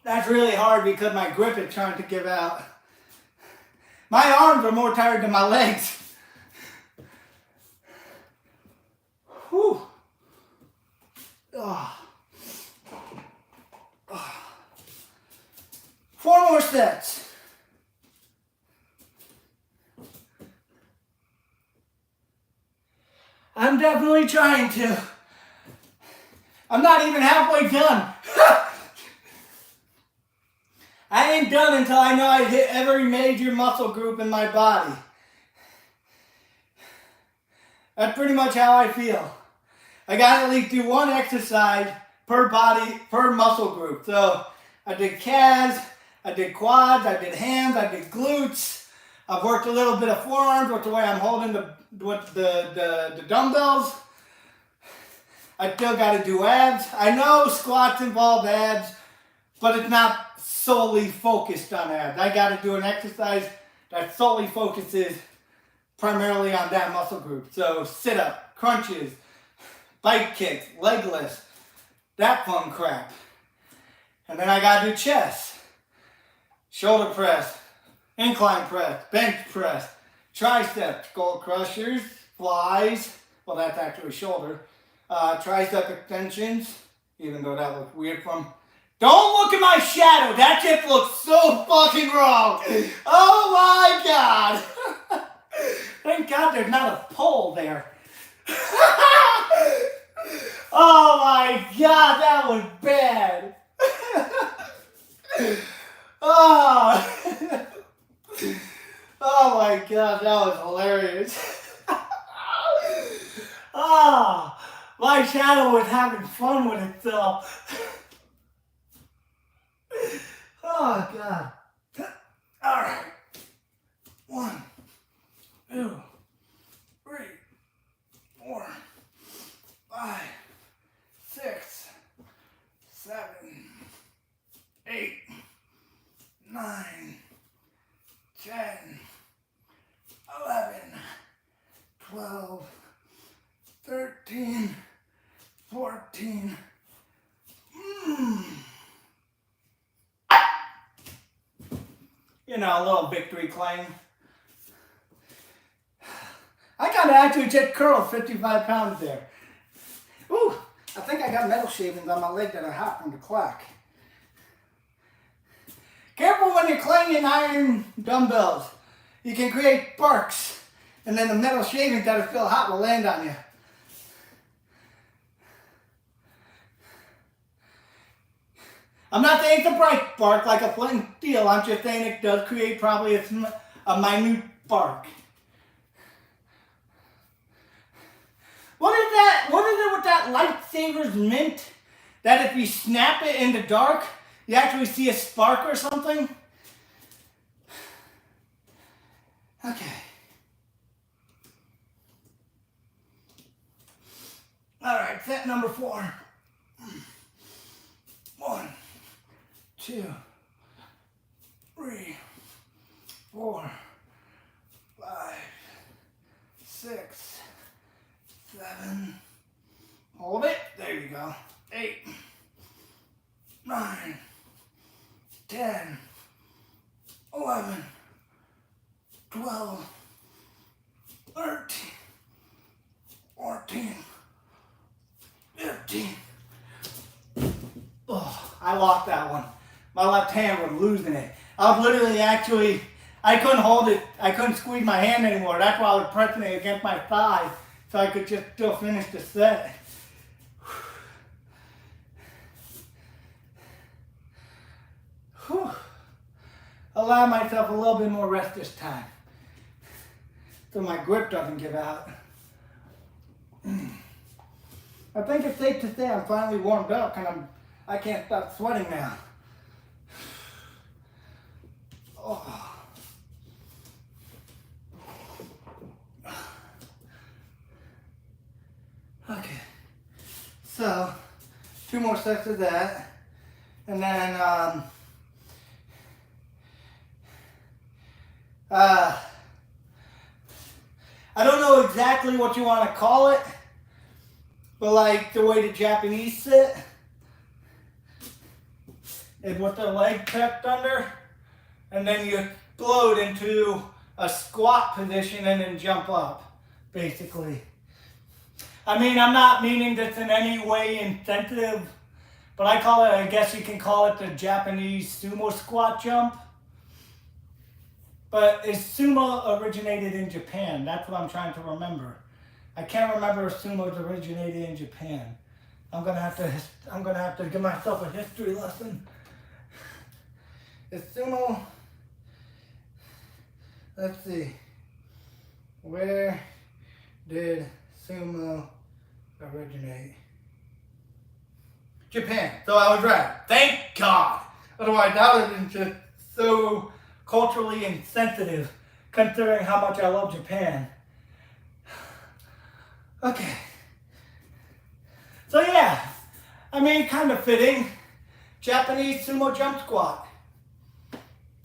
Speaker 1: That's really hard because my grip is trying to give out. My arms are more tired than my legs. Whew. Oh. Oh. 4 more sets. I'm definitely trying to. I'm not even halfway done. I ain't done until I know I hit every major muscle group in my body. That's pretty much how I feel. I gotta at least do one exercise per body, per muscle group. So I did calves, I did quads, I did hands, I did glutes. I've worked a little bit of forearms with the way I'm holding the dumbbells. I still gotta do abs. I know squats involve abs, but it's not solely focused on abs. I got to do an exercise that solely focuses primarily on that muscle group. So sit-up, crunches, bike kicks, leg lifts, that fun crap. And then I got to do chest, shoulder press, incline press, bench press, triceps, skull crushers, flies. Well, that's actually shoulder. Tricep extensions, even though that looks weird from... Don't look at my shadow. That just looks so fucking wrong. Oh my God. Thank God there's not a pole there. Oh my God, that was bad. Oh. Oh my God, that was hilarious. Oh, my shadow was having fun with itself. Oh, God. All right. 1, 2, 3, 4, 5, 6, 7, 8, 9, 10, 11, 12, 13, 14. You know, a little victory claim. I gotta actually just curl 55 pounds there. Ooh, I think I got metal shavings on my leg that are hot from the clock. Careful when you're clanging iron dumbbells. You can create sparks, and then the metal shavings that are still hot will land on you. I'm not saying it's a bright bark like a flint and steel. I'm just saying it does create probably a minute bark. What is that? What is it with that Lightsabers mint? That if you snap it in the dark, you actually see a spark or something? Okay. Alright, set number 4. 1, 2, 3, 4, 5, 6, 7. Hold it. There you go. 8, 9, 10, 11, 12, 13, 14, 15. Oh, I lost that one. My left hand was losing it. I was literally I couldn't hold it. I couldn't squeeze my hand anymore. That's why I was pressing it against my thigh so I could just still finish the set. Whew. Allow myself a little bit more rest this time so my grip doesn't give out. I think it's safe to say I'm finally warmed up and I can't stop sweating now. Oh. Okay, so 2 more sets of that, and then I don't know exactly what you want to call it, but like the way the Japanese sit, and with their leg tucked under, and then you float into a squat position and then jump up, basically. I mean, I'm not meaning this in any way insensitive, but I guess you can call it the Japanese sumo squat jump. But sumo originated in Japan. That's what I'm trying to remember. I can't remember if sumo's originated in Japan. I'm gonna have to give myself a history lesson. Is sumo? Let's see. Where did sumo originate? Japan. So I was right. Thank God. Otherwise, that would have been just so culturally insensitive, considering how much I love Japan. Okay. So yeah, I mean, kind of fitting. Japanese sumo jump squat.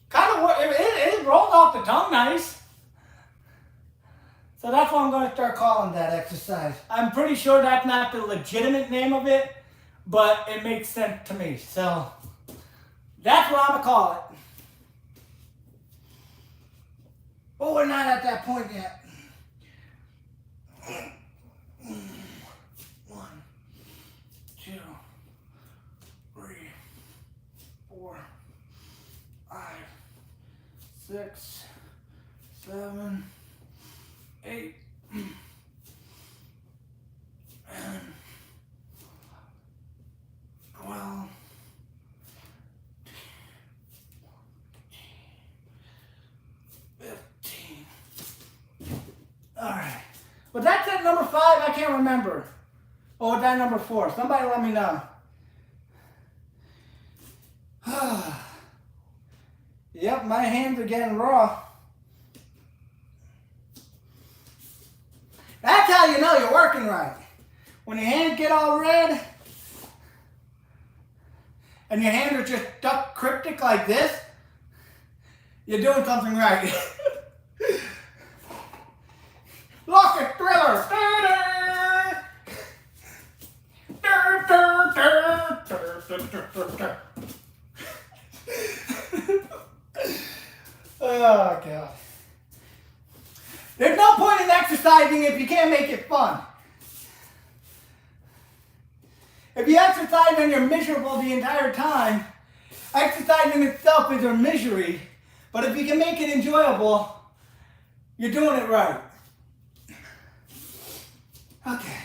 Speaker 1: Kind of, it rolls off the tongue nice. So that's what I'm going to start calling that exercise. I'm pretty sure that's not the legitimate name of it, but it makes sense to me. So that's what I'm going to call it. But we're not at that point yet. 1, 2, 3, 4, 5, 6, 7, 8, and 12. Alright. Was that set number 5? I can't remember. Or was that number 4? Somebody let me know. Yep, my hands are getting raw. That's how you know you're working right. When your hands get all red, and your hands are just stuck cryptic like this, you're doing something right. Lock it, thriller. Oh, God. There's no point in exercising if you can't make it fun. If you exercise and you're miserable the entire time, exercising itself is a misery. But if you can make it enjoyable, you're doing it right. Okay.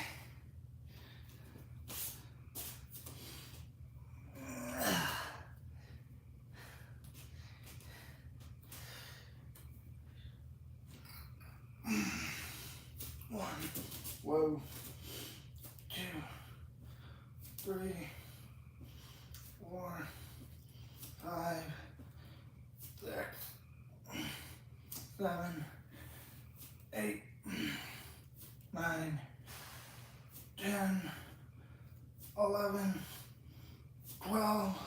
Speaker 1: Whoa. 2, 3, 4, 5, 6, 7, 8, 9, 10, 11, 12.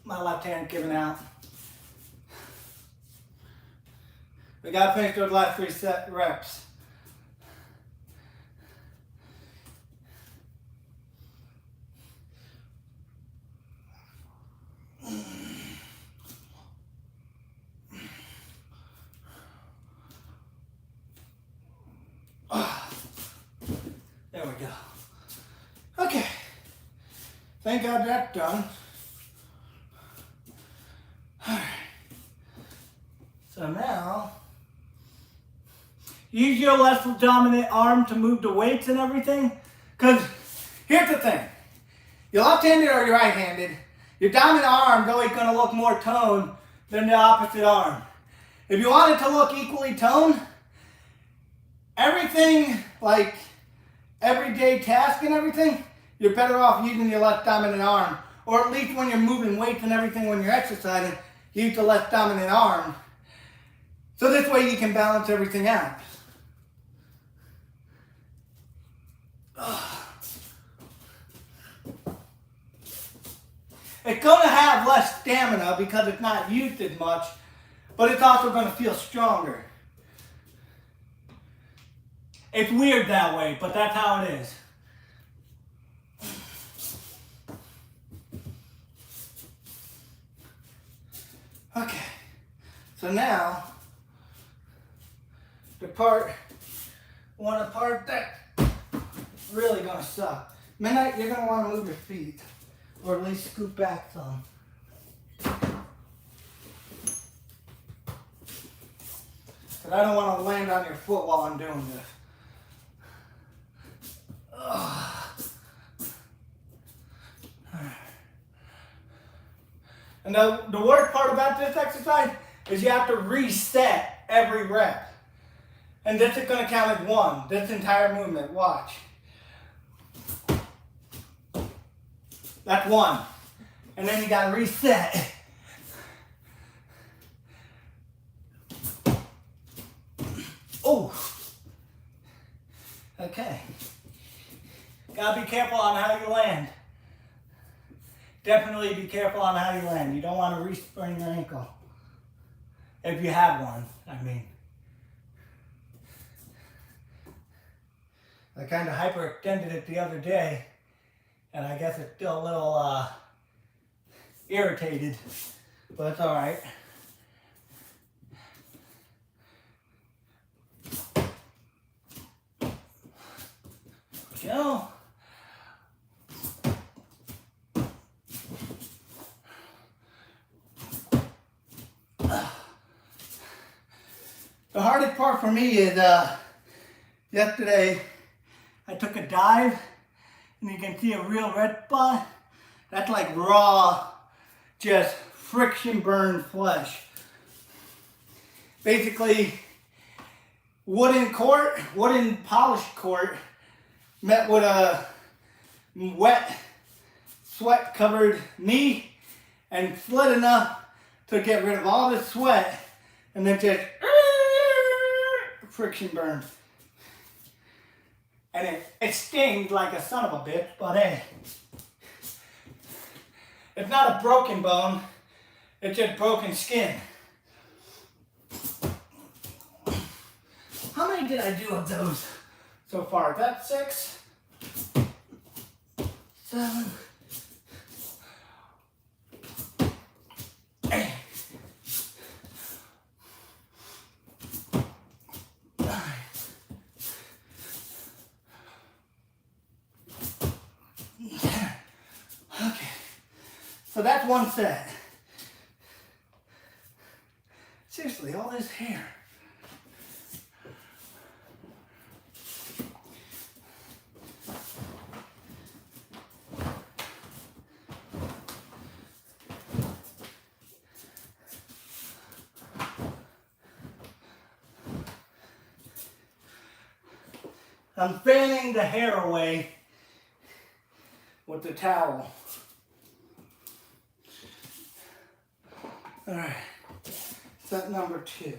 Speaker 1: My left hand giving out. We gotta finish those last 3 reps. There we go. Okay. Thank God that's done. Alright. So now, use your left dominant arm to move the weights and everything. Because here's the thing. You're left-handed or you're right-handed. Your dominant arm is always going to look more toned than the opposite arm. If you want it to look equally toned, everything like everyday task and everything, you're better off using your left dominant arm. Or at least when you're moving weights and everything when you're exercising, use the left dominant arm. So this way you can balance everything out. It's going to have less stamina because it's not used as much, but it's also going to feel stronger. It's weird that way, but that's how it is. Okay, so now, the part that's really going to suck. Midnight, you're going to want to move your feet, or at least scoot back some. Because I don't want to land on your foot while I'm doing this. And the worst part about this exercise is you have to reset every rep. And this is going to count as 1, this entire movement. Watch. That's 1. And then you got to reset. Oh. Okay. Got to be careful on how you land. Definitely be careful on how you land. You don't want to re-sprain your ankle. If you have one, I mean. I kind of hyperextended it the other day, and I guess it's still a little irritated, but it's all right. Go. The hardest part for me is yesterday I took a dive and you can see a real red spot. That's like raw, just friction burned flesh. Basically, wooden polished court met with a wet, sweat covered knee and slid enough to get rid of all the sweat and then just friction burn. And it stings like a son of a bitch, but hey, it's not a broken bone, it's just broken skin. How many did I do of those so far? That's 6, 7, 8, 9, 10. Okay, so that's 1 set. Seriously, all this hair. I'm fanning the hair away with the towel. All right, set number 2.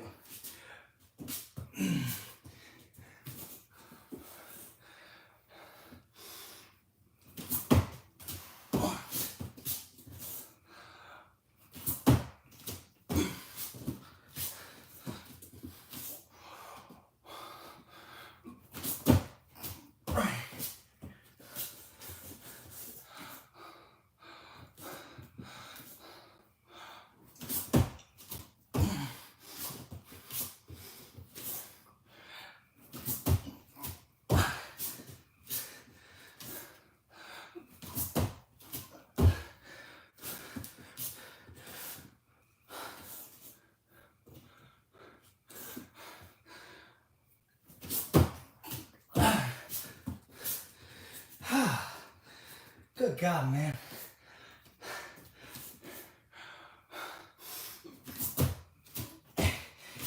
Speaker 1: Good God, man.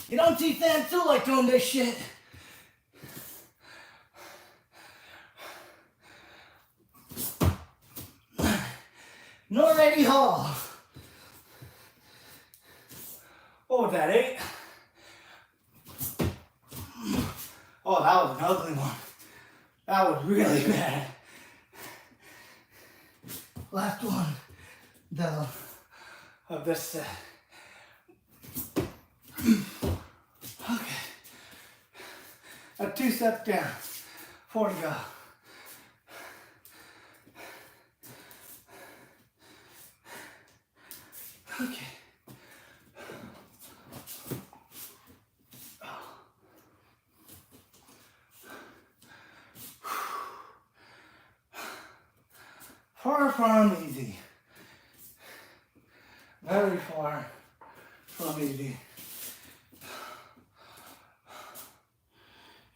Speaker 1: You don't see fans too like doing this shit. Nor Eddie Hall. What was that, 8? Oh, that was an ugly one. That was really bad. Last one, though, of this set. Okay. 2 steps down. 4 to go. Okay. Far from easy. Very far from easy.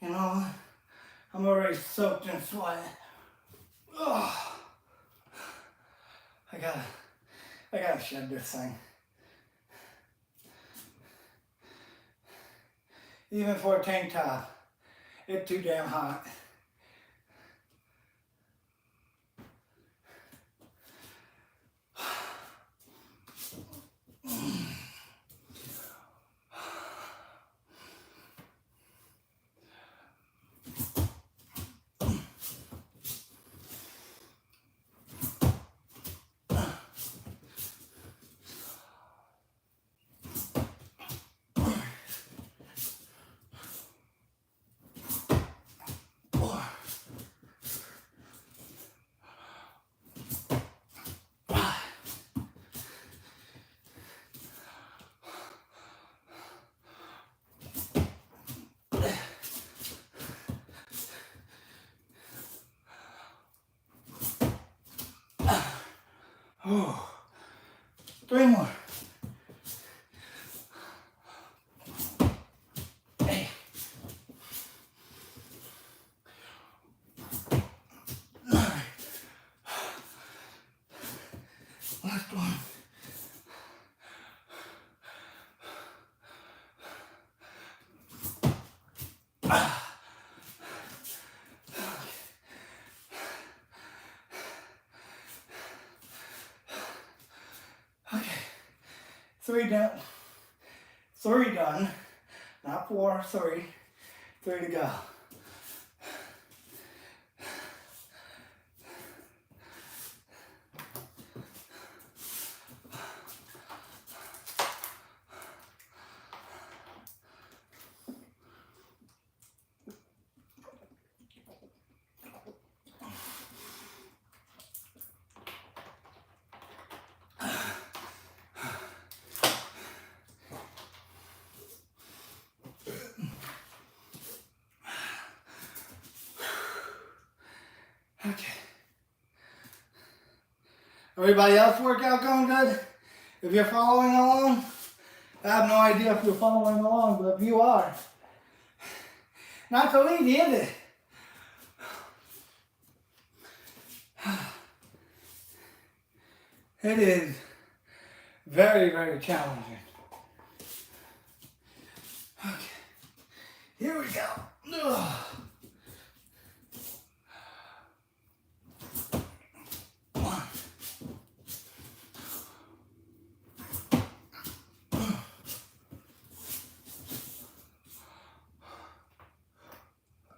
Speaker 1: You know, I'm already soaked in sweat. Ugh. I gotta shed this thing. Even for a tank top, it's too damn hot. Oh, 3 more. Hey. Last one. Okay, 3 down, 3 done, not 4, 3 to go. Okay. Everybody else workout going good? If you're following along, I have no idea if you're following along, but if you are, not so easy, is it? It is very, very challenging. Okay, here we go. Ugh.